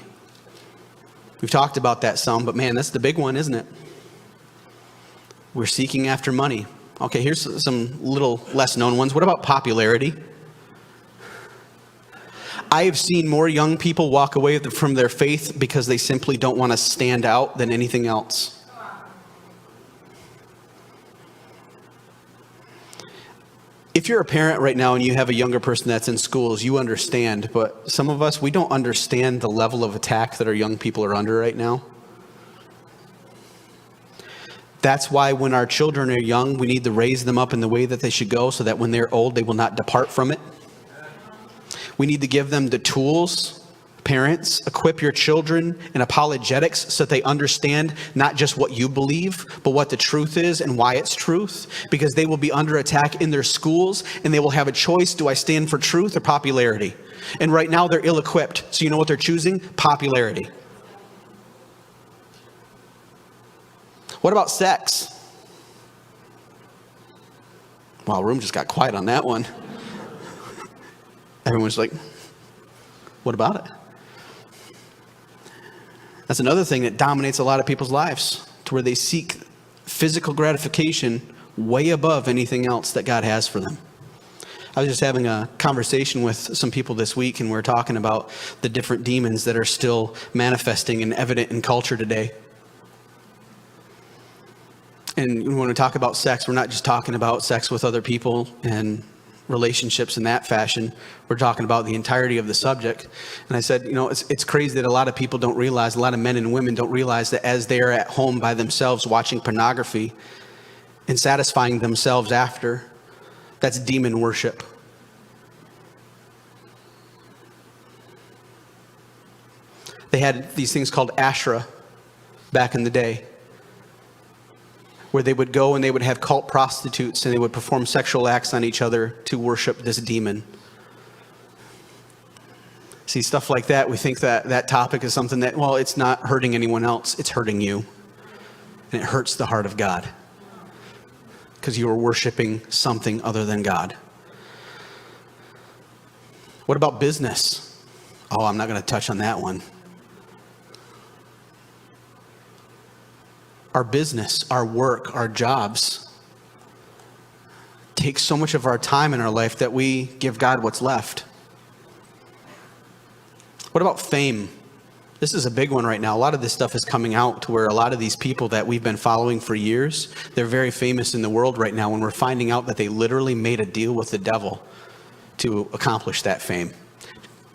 We've talked about that some, but man, that's the big one, isn't it? We're seeking after money. Okay, here's some little less known ones. What about popularity? I have seen more young people walk away from their faith because they simply don't want to stand out than anything else. If you're a parent right now and you have a younger person that's in schools, you understand, but some of us, we don't understand the level of attack that our young people are under right now. That's why when our children are young, we need to raise them up in the way that they should go so that when they're old, they will not depart from it. We need to give them the tools. Parents, equip your children in apologetics so that they understand not just what you believe, but what the truth is and why it's truth, because they will be under attack in their schools and they will have a choice. Do I stand for truth or popularity? And right now they're ill-equipped. So you know what they're choosing? Popularity. What about sex? Wow, room just got quiet on that one. Everyone's like, what about it? That's another thing that dominates a lot of people's lives, to where they seek physical gratification way above anything else that God has for them. I was just having a conversation with some people this week, and we were talking about the different demons that are still manifesting and evident in culture today. And when we talk about sex, we're not just talking about sex with other people and relationships in that fashion. We're talking about the entirety of the subject. And I said, it's crazy that a lot of people don't realize, a lot of men and women don't realize that as they're at home by themselves watching pornography and satisfying themselves after, that's demon worship. They had these things called Asherah back in the day, where they would go and they would have cult prostitutes and they would perform sexual acts on each other to worship this demon. See, stuff like that, we think that that topic is something that, well, it's not hurting anyone else, it's hurting you. And it hurts the heart of God, because you are worshiping something other than God. What about business? Oh, I'm not going to touch on that one. Our business, our work, our jobs take so much of our time in our life that we give God what's left. What about fame? This is a big one right now. A lot of this stuff is coming out to where a lot of these people that we've been following for years, they're very famous in the world right now, and we're finding out that they literally made a deal with the devil to accomplish that fame.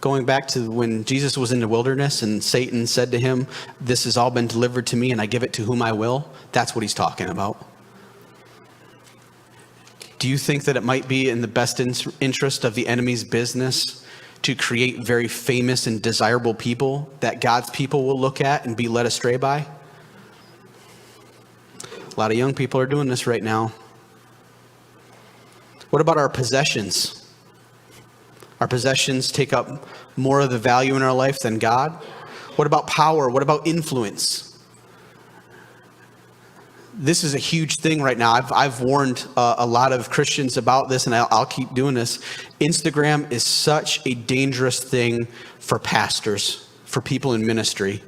Going back to when Jesus was in the wilderness and Satan said to him, "This has all been delivered to me and I give it to whom I will," that's what he's talking about. Do you think that it might be in the best interest of the enemy's business to create very famous and desirable people that God's people will look at and be led astray by? A lot of young people are doing this right now. What about our possessions? Our possessions take up more of the value in our life than God. What about power? What about influence? This is a huge thing right now. I've warned a lot of Christians about this, and I'll keep doing this. Instagram is such a dangerous thing for pastors, for people in ministry.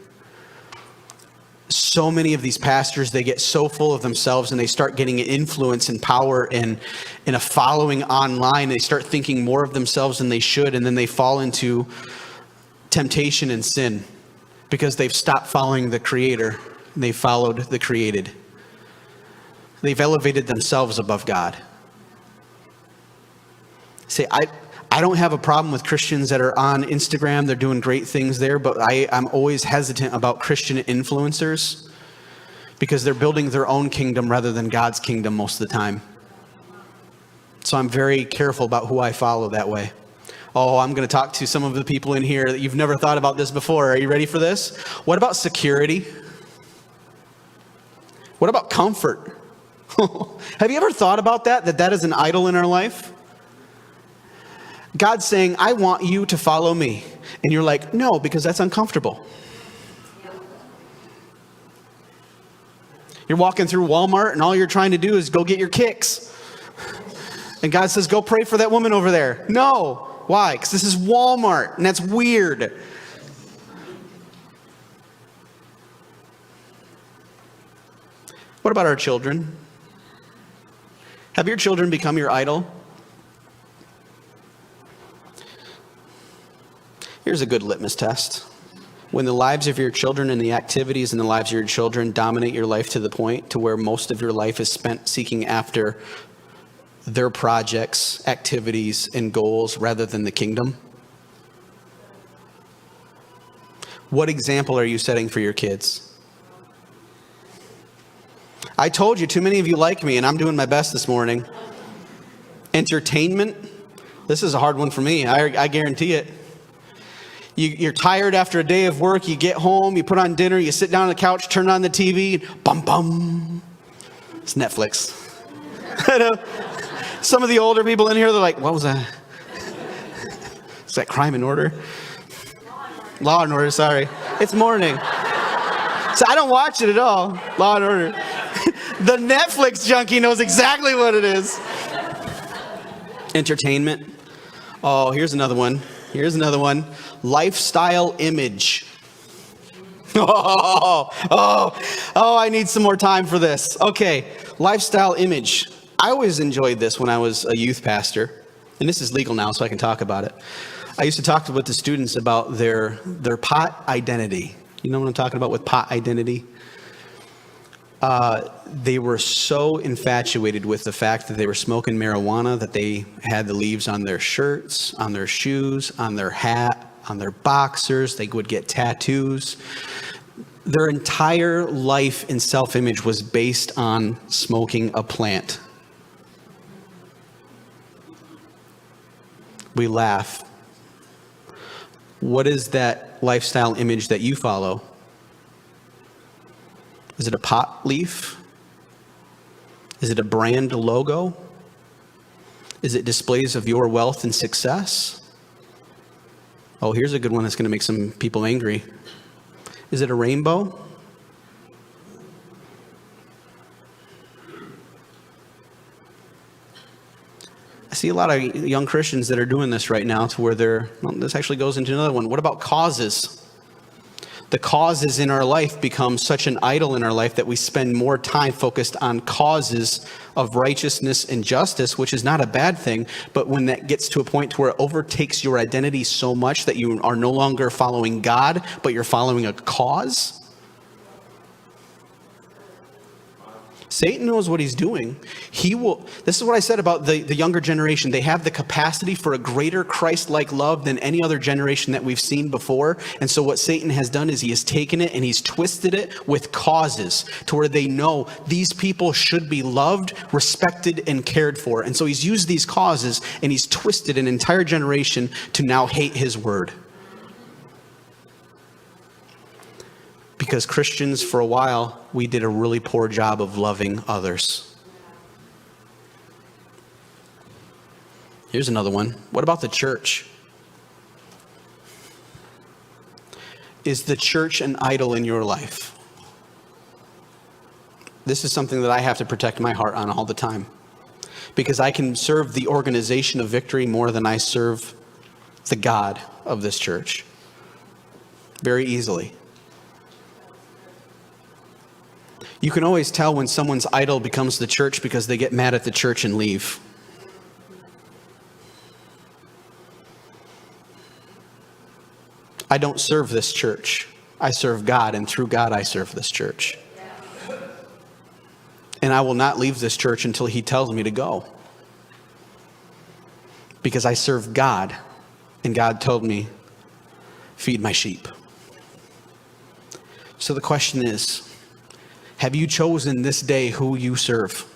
So many of these pastors, they get so full of themselves and they start getting influence and power and a following online. They start thinking more of themselves than they should, and then they fall into temptation and sin because they've stopped following the Creator. They followed the created. They've elevated themselves above God. Say, I don't have a problem with Christians that are on Instagram. They're doing great things there, but I'm always hesitant about Christian influencers because they're building their own kingdom rather than God's kingdom most of the time. So I'm very careful about who I follow that way. Oh, I'm going to talk to some of the people in here that you've never thought about this before. Are you ready for this? What about security? What about comfort? Have you ever thought about that is an idol in our life? God's saying, I want you to follow me. And you're like, no, because that's uncomfortable. You're walking through Walmart and all you're trying to do is go get your kicks. And God says, go pray for that woman over there. No. Why? Because this is Walmart and that's weird. What about our children? Have your children become your idol? Here's a good litmus test. When the lives of your children and the activities in the lives of your children dominate your life to the point to where most of your life is spent seeking after their projects, activities, and goals rather than the kingdom? What example are you setting for your kids? I told you, too many of you like me, and I'm doing my best this morning. Entertainment, This is a hard one for me. I guarantee it. You're tired after a day of work. You get home, you put on dinner, you sit down on the couch, turn on the TV, bum, bum. It's Netflix. I know. Some of the older people in here, they're like, what was that? Is that Crime and Order? Law and Order, sorry. It's morning. So I don't watch it at all. Law and Order. The Netflix junkie knows exactly what it is. Entertainment. Oh, here's another one. Lifestyle image. I need some more time for this. Okay, lifestyle image. I always enjoyed this when I was a youth pastor, and this is legal now, so I can talk about it. I used to talk with the students about their pot identity. You know what I'm talking about with pot identity? They were so infatuated with the fact that they were smoking marijuana that they had the leaves on their shirts, on their shoes, on their hat, on their boxers. They would get tattoos. Their entire life and self-image was based on smoking a plant. We laugh. What is that lifestyle image that you follow? Is it a pot leaf? Is it a brand logo? Is it displays of your wealth and success? Oh, here's a good one that's going to make some people angry. Is it a rainbow? I see a lot of young Christians that are doing this right now to where this actually goes into another one. What about causes? The causes in our life become such an idol in our life that we spend more time focused on causes of righteousness and justice, which is not a bad thing. But when that gets to a point to where it overtakes your identity so much that you are no longer following God, but you're following a cause. Satan knows what he's doing. This is what I said about the younger generation. They have the capacity for a greater Christ-like love than any other generation that we've seen before. And so what Satan has done is he has taken it and he's twisted it with causes to where they know these people should be loved, respected, and cared for. And so he's used these causes and he's twisted an entire generation to now hate his word. Because Christians, for a while, we did a really poor job of loving others. Here's another one. What about the church? Is the church an idol in your life? This is something that I have to protect my heart on all the time. Because I can serve the organization of Victory more than I serve the God of this church. Very easily. You can always tell when someone's idol becomes the church because they get mad at the church and leave. I don't serve this church. I serve God, and through God I serve this church. And I will not leave this church until he tells me to go. Because I serve God, and God told me, feed my sheep. So the question is, have you chosen this day who you serve?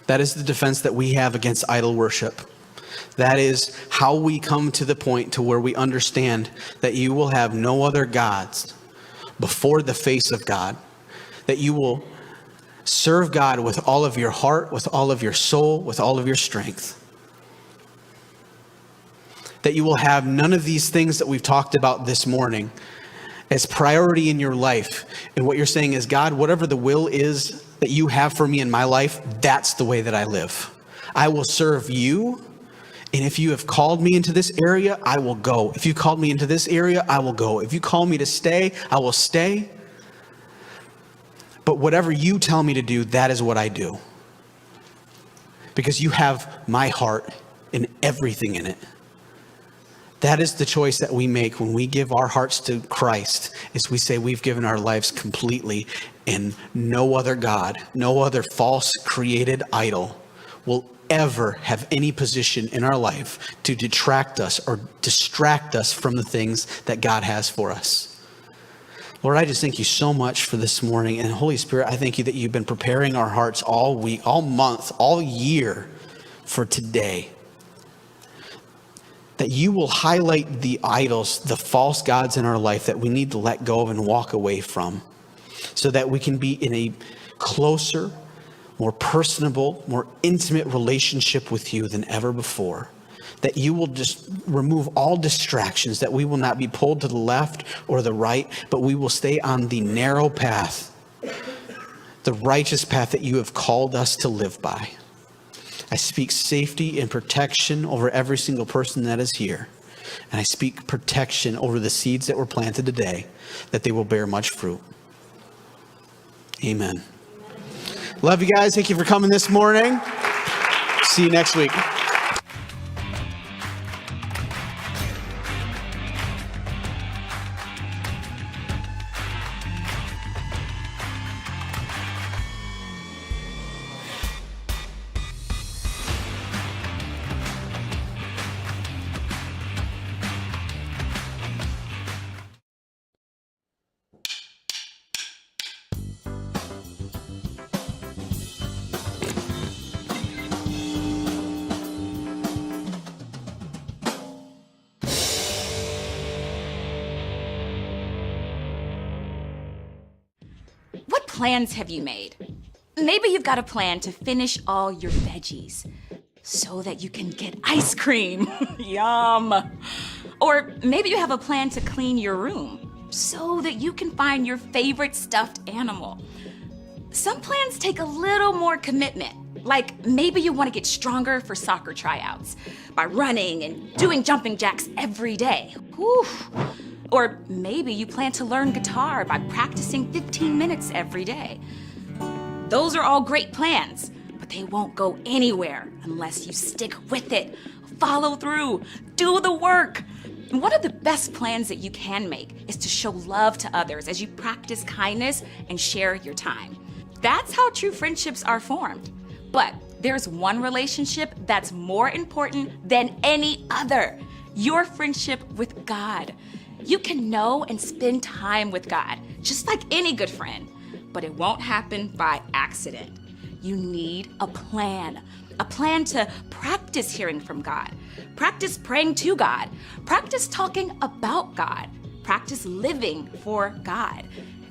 That is the defense that we have against idol worship. That is how we come to the point to where we understand that you will have no other gods before the face of God. That you will serve God with all of your heart, with all of your soul, with all of your strength. That you will have none of these things that we've talked about this morning as priority in your life. And what you're saying is, God, whatever the will is that you have for me in my life, that's the way that I live. I will serve you. And if you have called me into this area, I will go. If you called me into this area, I will go. If you call me to stay, I will stay. But whatever you tell me to do, that is what I do. Because you have my heart and everything in it. That is the choice that we make when we give our hearts to Christ, is we say we've given our lives completely, and no other God, no other false created idol will ever have any position in our life to detract us or distract us from the things that God has for us. Lord, I just thank you so much for this morning. And Holy Spirit, I thank you that you've been preparing our hearts all week, all month, all year for today. that you will highlight the idols, the false gods in our life that we need to let go of and walk away from, so that we can be in a closer, more personable, more intimate relationship with you than ever before. That you will just remove all distractions, that we will not be pulled to the left or the right, but we will stay on the narrow path, the righteous path that you have called us to live by. I speak safety and protection over every single person that is here. And I speak protection over the seeds that were planted today, that they will bear much fruit. Amen. Love you guys. Thank you for coming this morning. See you next week. What plans have you made? Maybe you've got a plan to finish all your veggies so that you can get ice cream. Yum. Or maybe you have a plan to clean your room so that you can find your favorite stuffed animal. Some plans take a little more commitment. Like maybe you want to get stronger for soccer tryouts by running and doing jumping jacks every day. Whew. Or maybe you plan to learn guitar by practicing 15 minutes every day. Those are all great plans, but they won't go anywhere unless you stick with it, follow through, do the work. And one of the best plans that you can make is to show love to others as you practice kindness and share your time. That's how true friendships are formed. But there's one relationship that's more important than any other: your friendship with God. You can know and spend time with God, just like any good friend, but it won't happen by accident. You need a plan to practice hearing from God, practice praying to God, practice talking about God, practice living for God.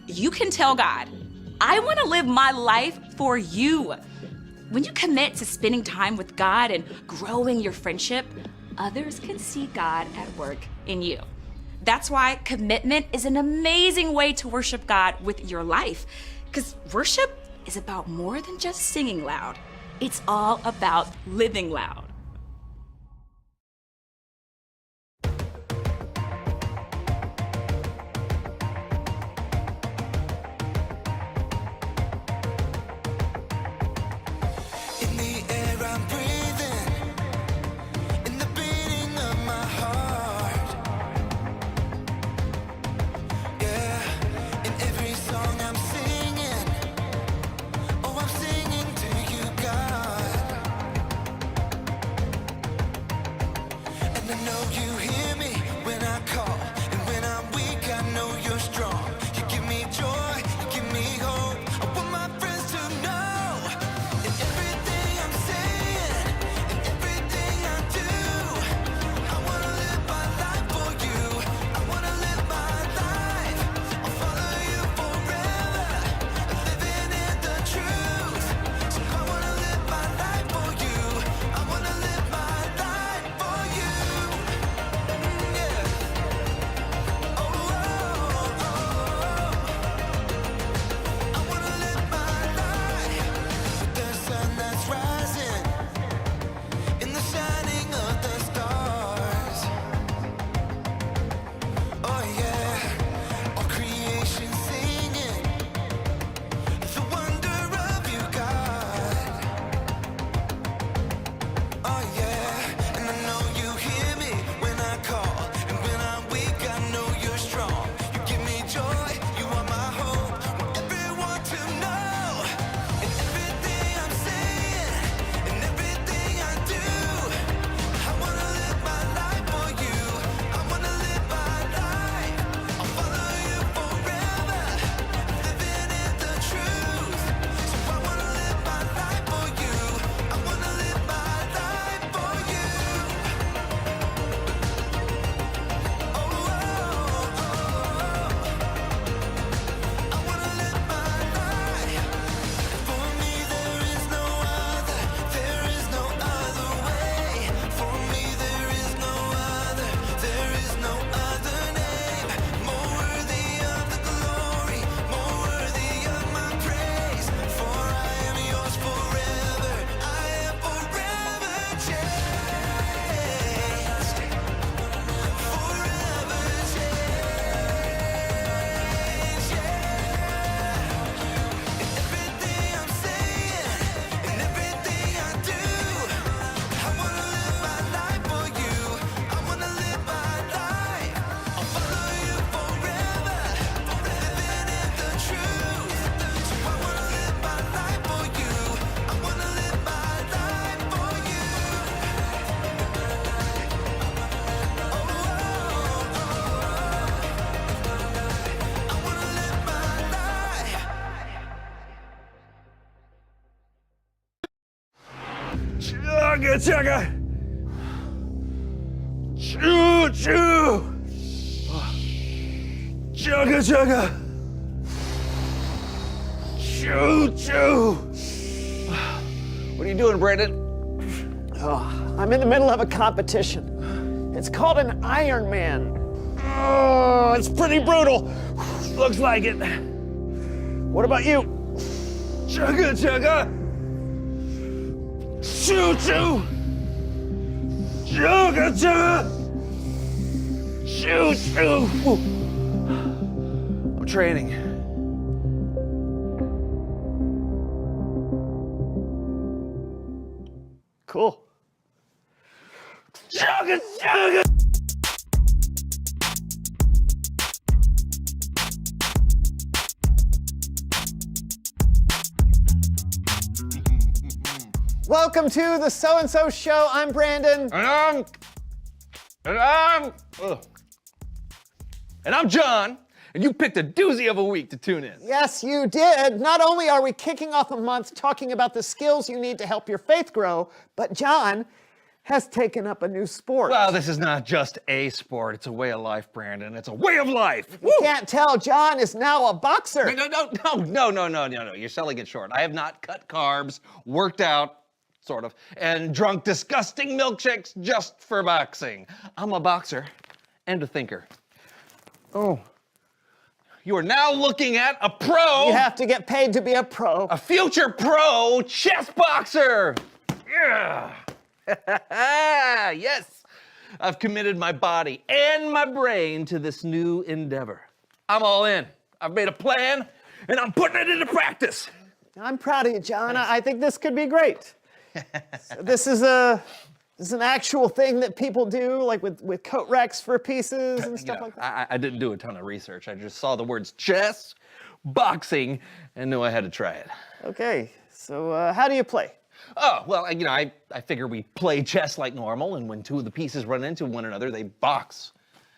You can tell God, I want to live my life for you. When you commit to spending time with God and growing your friendship, others can see God at work in you. That's why commitment is an amazing way to worship God with your life. Because worship is about more than just singing loud. It's all about living loud. Chugga chugga! Choo choo! Chugga chugga! Choo choo! What are you doing, Brandon? I'm in the middle of a competition. It's called an Ironman. Oh, it's pretty brutal. Looks like it. What about you? Chugga chugga! Choo choo! Chugga chugga! Choo choo! I'm training. Cool. Chugga chugga! Welcome to the So and So Show. I'm Brandon. And I'm John, and you picked a doozy of a week to tune in. Yes, you did. Not only are we kicking off a month talking about the skills you need to help your faith grow, but John has taken up a new sport. Well, this is not just a sport, it's a way of life, Brandon. It's a way of life. You can't tell John is now a boxer. No. You're selling it short. I have not cut carbs, worked out, sort of, and drunk disgusting milkshakes just for boxing. I'm a boxer and a thinker. Oh. You are now looking at a pro. You have to get paid to be a pro. A future pro chess boxer. Yeah. Yes. I've committed my body and my brain to this new endeavor. I'm all in. I've made a plan and I'm putting it into practice. I'm proud of you, John. I think this could be great. So this is an actual thing that people do, like with coat racks for pieces and stuff like that. I didn't do a ton of research. I just saw the words chess, boxing, and knew I had to try it. Okay, so how do you play? Oh, well, I figure we play chess like normal, and when two of the pieces run into one another, they box.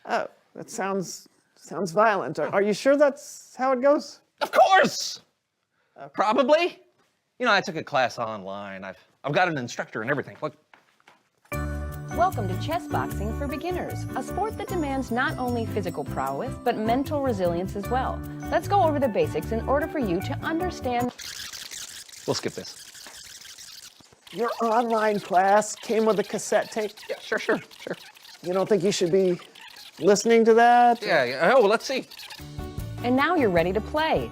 Oh, that sounds violent. Are you sure that's how it goes? Of course! Probably. I took a class online. I've got an instructor and everything. Look. Welcome to Chess Boxing for Beginners, a sport that demands not only physical prowess, but mental resilience as well. Let's go over the basics in order for you to understand. We'll skip this. Your online class came with a cassette tape. Yeah, sure. You don't think you should be listening to that? Yeah. Oh, well, let's see. And now you're ready to play.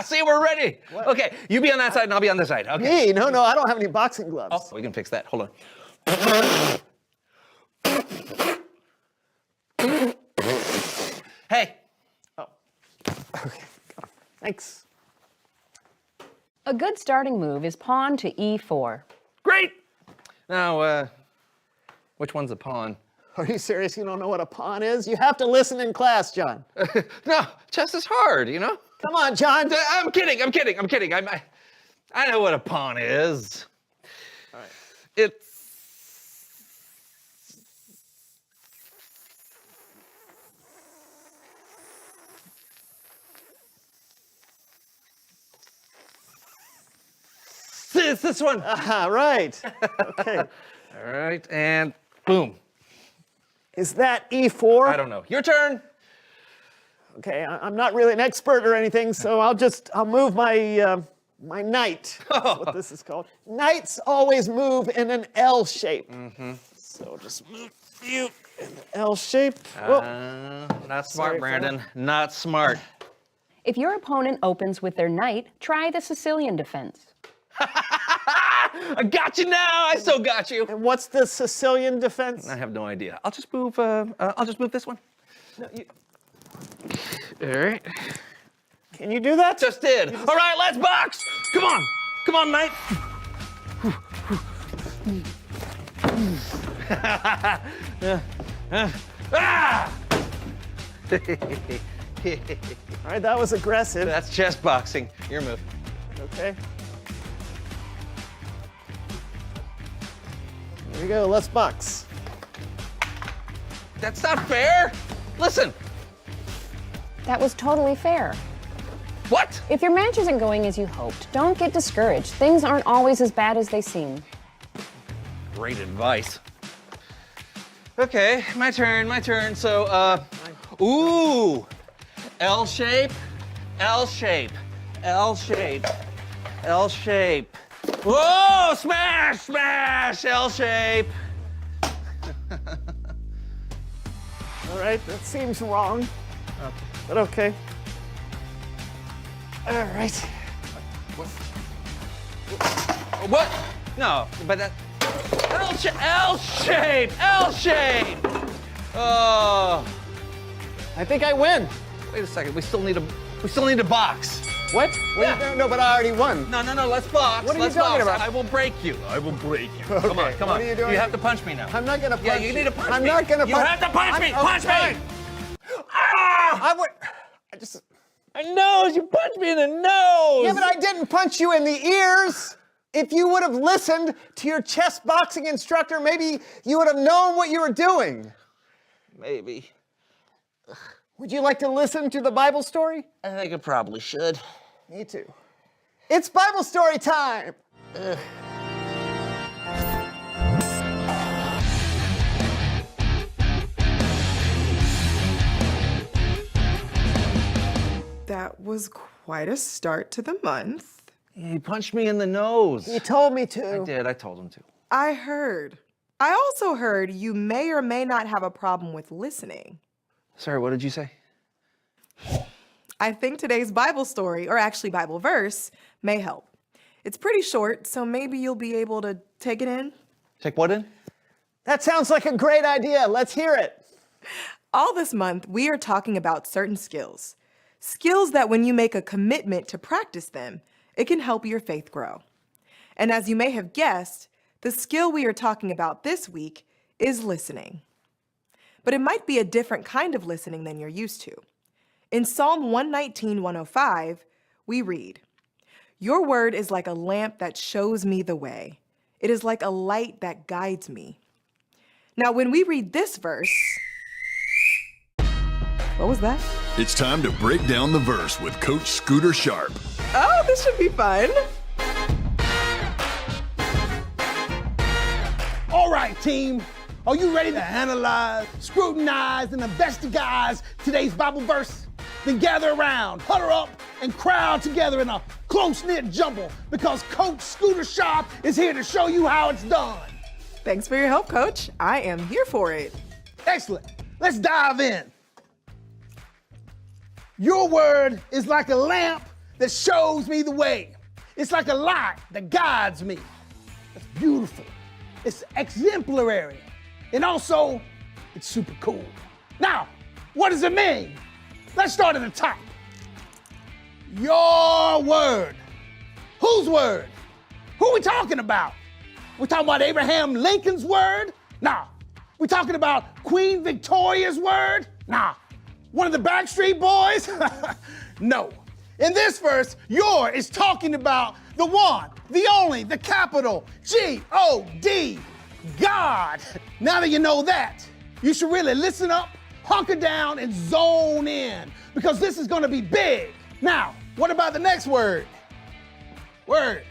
See, we're ready. What? Okay, you be on that side and I'll be on this side. Okay. Me? No, I don't have any boxing gloves. Oh, we can fix that. Hold on. Hey. Oh. Okay. Thanks. A good starting move is pawn to e4. Great. Now, which one's a pawn? Are you serious? You don't know what a pawn is? You have to listen in class, John. No, chess is hard, Come on, John. I'm kidding. I know what a pawn is. All right. It's... It's this one. Right. Okay. All right, and boom. Is that e4? I don't know. Your turn. Okay, I'm not really an expert or anything, so I'll move my my knight. That's what this is called. Knights always move in an L shape. Mm-hmm. So just move you in the L shape. Not smart, Brandon. Not smart. If your opponent opens with their knight, try the Sicilian defense. I got you now. I so got you. And what's the Sicilian defense? I have no idea. I'll just move this one. No, all right. Can you do that? Just did. All right, let's box. Come on, knight. All right, that was aggressive. That's chess boxing. Your move. Okay. Here we go, let's box. That's not fair. Listen. That was totally fair. What? If your match isn't going as you hoped, don't get discouraged. Things aren't always as bad as they seem. great advice. Okay, my turn. So, ooh, L shape, L shape, L shape, L shape. Whoa, smash, L shape. All right, that seems wrong. But okay. All right. What? No, but that, L shape. Oh, I think I win. wait a second. We still need a box. What? Yeah. No, but I already won. No, let's box. What are you let's talking box. about? I will break you. Come on. what are you doing? You have to punch me now. I'm not gonna punch Yeah, you need to punch me. I'm not gonna punch. You have to punch me. Punch me. I would. My nose. You punched me in the nose. Yeah, but I didn't punch you in the ears. If you would have listened to your chess boxing instructor, maybe you would have known what you were doing. Maybe. Would you like to listen to the Bible story? I think I probably should. Me too. It's Bible story time. That was quite a start to the month. He punched me in the nose. You told me to. I did. I told him to. I heard. I also heard you may or may not have a problem with listening. Sorry, what did you say? I think today's Bible story, or actually Bible verse, may help. It's pretty short, so maybe you'll be able to take it in. Take what in? That sounds like a great idea. Let's hear it. All this month, we are talking about certain skills. Skills that when you make a commitment to practice them, it can help your faith grow. And as you may have guessed, the skill we are talking about this week is listening. But it might be a different kind of listening than you're used to. In Psalm 119:105, we read, "Your word is like a lamp that shows me the way. It is like a light that guides me." Now, when we read this verse, what was that? It's time to break down the verse with Coach Scooter Sharp. Oh, this should be fun. All right, team. Are you ready to analyze, scrutinize, and investigate today's Bible verse? Then gather around, huddle up, and crowd together in a close-knit jumble because Coach Scooter Sharp is here to show you how it's done. Thanks for your help, Coach. I am here for it. Excellent. Let's dive in. Your word is like a lamp that shows me the way. It's like a light that guides me. It's beautiful. It's exemplary. And also, it's super cool. Now, what does it mean? Let's start at the top. Your word. Whose word? Who are we talking about? We talking about Abraham Lincoln's word? Nah. We talking about Queen Victoria's word? Nah. One of the Backstreet Boys? No. In this verse, your is talking about the one, the only, the capital G-O-D, God. Now that you know that, you should really listen up, hunker down, and zone in because this is gonna be big. Now, what about the next word? Word.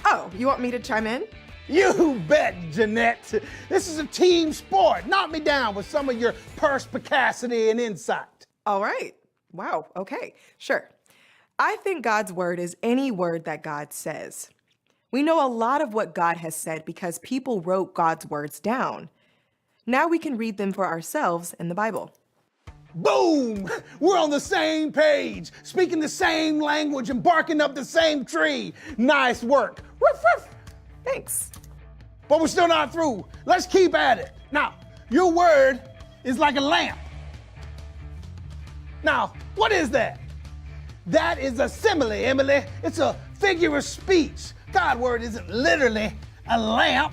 Oh, you want me to chime in? You bet, Jeanette. This is a team sport. Knock me down with some of your perspicacity and insight. All right. Wow. Okay. Sure. I think God's word is any word that God says. We know a lot of what God has said because people wrote God's words down. Now we can read them for ourselves in the Bible. Boom! We're on the same page, speaking the same language and barking up the same tree. Nice work. Woof, woof. Thanks. But we're still not through. Let's keep at it. Now, your word is like a lamp. Now, what is that? That is a simile, Emily. It's a figure of speech. God's word isn't literally a lamp.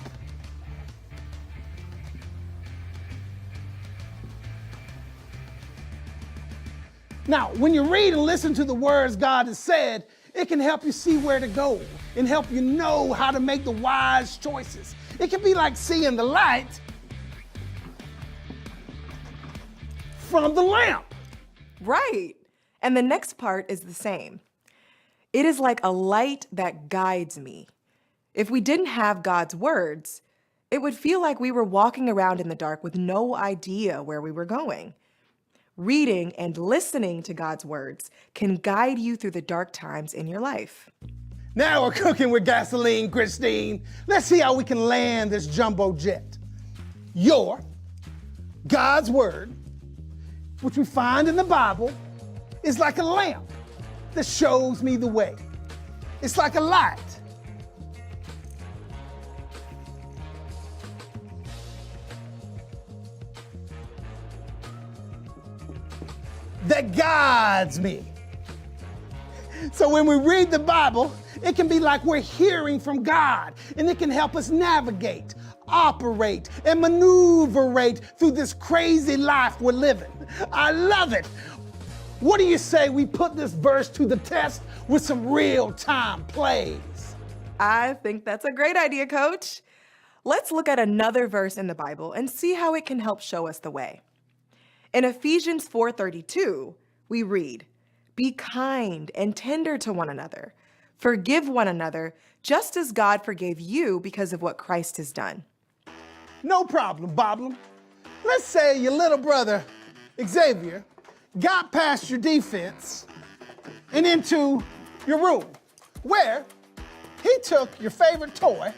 Now, when you read and listen to the words God has said, it can help you see where to go and help you know how to make the wise choices. It can be like seeing the light from the lamp. Right. And the next part is the same. It is like a light that guides me. If we didn't have God's words, it would feel like we were walking around in the dark with no idea where we were going. Reading and listening to God's words can guide you through the dark times in your life. Now we're cooking with gasoline, Christine. Let's see how we can land this jumbo jet. God's word, which we find in the Bible, is like a lamp that shows me the way. It's like a light that guides me. So when we read the Bible, it can be like we're hearing from God, and it can help us navigate, operate, and maneuverate through this crazy life we're living. I love it. What do you say we put this verse to the test with some real-time plays? I think that's a great idea, Coach. Let's look at another verse in the Bible and see how it can help show us the way. In Ephesians 4:32, we read, "Be kind and tender to one another. Forgive one another, just as God forgave you because of what Christ has done." No problem, Boblin. Let's say your little brother, Xavier, got past your defense and into your room, where he took your favorite toy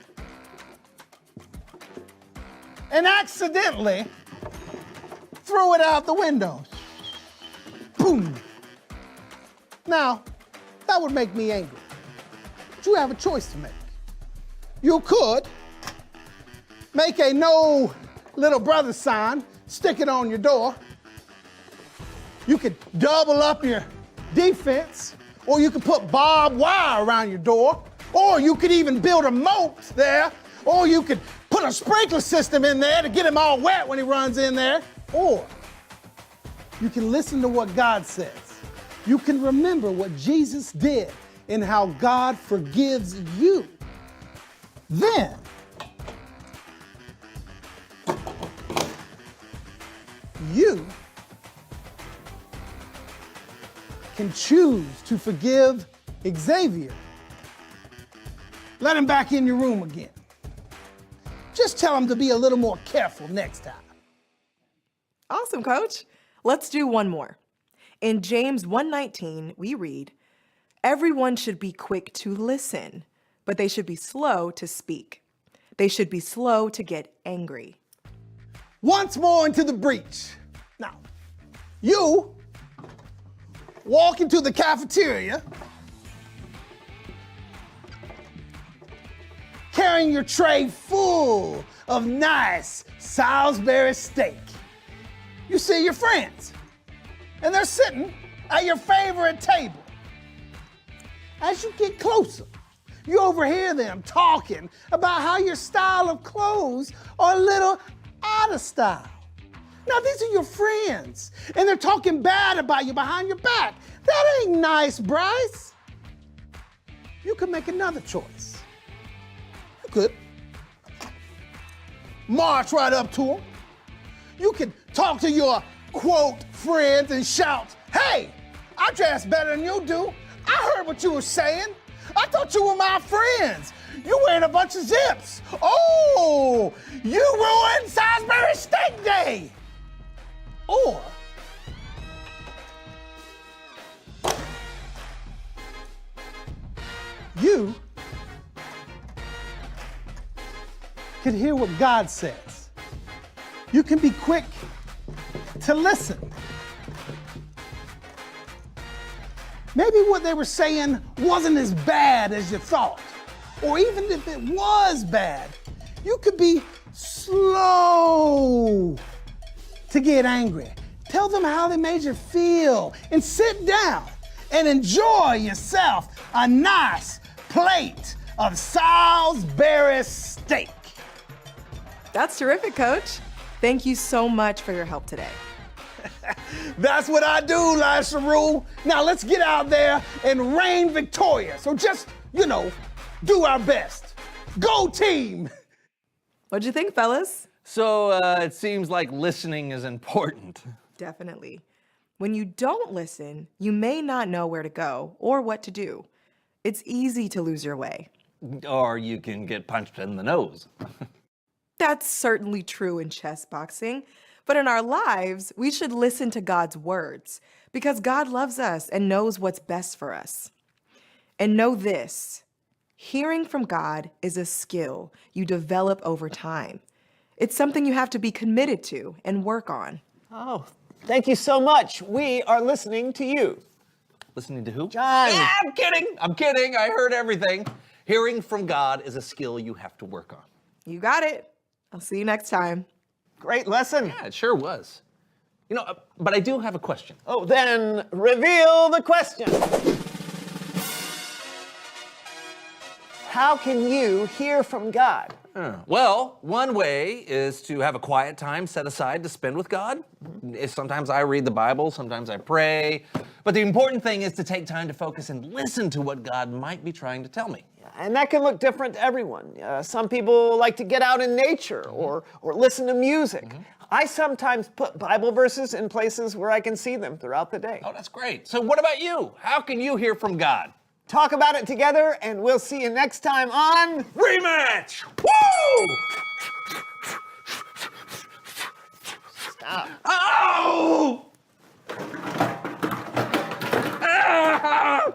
and accidentally threw it out the window. Boom. Now, that would make me angry. But you have a choice to make. You could make a no little brother sign, stick it on your door. You could double up your defense, or you could put barbed wire around your door, or you could even build a moat there, or you could put a sprinkler system in there to get him all wet when he runs in there, or you can listen to what God says. You can remember what Jesus did and how God forgives you. Then, you can choose to forgive Xavier. Let him back in your room again. Just tell him to be a little more careful next time. Awesome, Coach. Let's do one more. In James 1:19, we read, "Everyone should be quick to listen, but they should be slow to speak. They should be slow to get angry." Once more into the breach. Now, you walk into the cafeteria carrying your tray full of nice Salisbury steak. You see your friends, and they're sitting at your favorite table. As you get closer, you overhear them talking about how your style of clothes are a little out of style. Now, these are your friends, and they're talking bad about you behind your back. That ain't nice, Bryce. You could make another choice. You could march right up to them. You could talk to your, quote, friends and shout, "Hey, I dress better than you do. I heard what you were saying. I thought you were my friends. You're wearing a bunch of zips. Oh, you ruined Salisbury Steak Day." Or you can hear what God says. You can be quick to listen. Maybe what they were saying wasn't as bad as you thought. Or even if it was bad, you could be slow to get angry. Tell them how they made you feel and sit down and enjoy yourself a nice plate of Salisbury steak. That's terrific, Coach. Thank you so much for your help today. That's what I do, Lisa Rule. Now let's get out there and reign victorious. So just, do our best. Go team! What'd you think, fellas? So it seems like listening is important. Definitely. When you don't listen, you may not know where to go or what to do. It's easy to lose your way. Or you can get punched in the nose. That's certainly true in chess boxing, but in our lives, we should listen to God's words because God loves us and knows what's best for us. And know this, hearing from God is a skill you develop over time. It's something you have to be committed to and work on. Oh, thank you so much. We are listening to you. Listening to who? John. Yeah, I'm kidding. I'm kidding. I heard everything. Hearing from God is a skill you have to work on. You got it. I'll see you next time. Great lesson. Yeah, it sure was. You know, but I do have a question. Oh, then reveal the question. How can you hear from God? Well, one way is to have a quiet time set aside to spend with God. Sometimes I read the Bible, sometimes I pray. But the important thing is to take time to focus and listen to what God might be trying to tell me. And that can look different to everyone. Some people like to get out in nature or listen to music. I sometimes put Bible verses in places where I can see them throughout the day. Oh, that's great. So what about you? How can you hear from God? Talk about it together, and we'll see you next time on Rematch! Woo! Stop. Oh! Ah!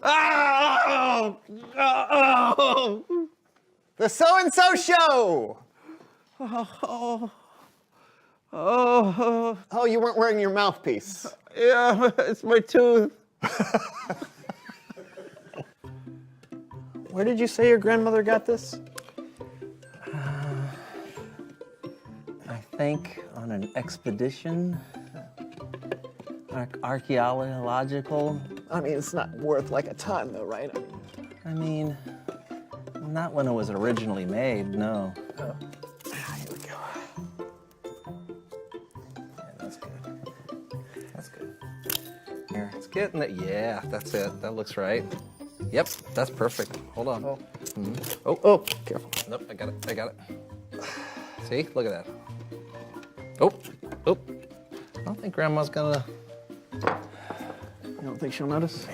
Oh! Oh! The So-and-So Show. Oh, you weren't wearing your mouthpiece. Yeah, it's my tooth. Where did you say your grandmother got this? I think on an expedition, archaeological. I mean, it's not worth like a ton, though, right? I mean, not when it was originally made, no. Here we go. Yeah, that's good. That's good. Here, it's getting it. Yeah, that's it. That looks right. Yep, that's perfect. Hold on. Oh, careful. Nope, I got it. I got it. See? Look at that. Oh, oh. I don't think Grandma's gonna. You don't think she'll notice?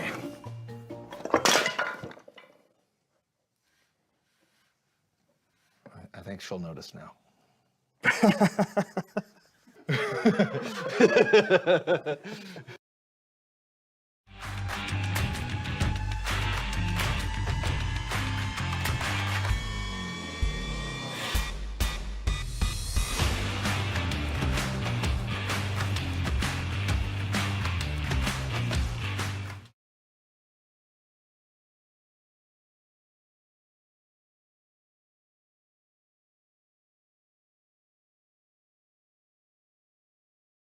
I think she'll notice now.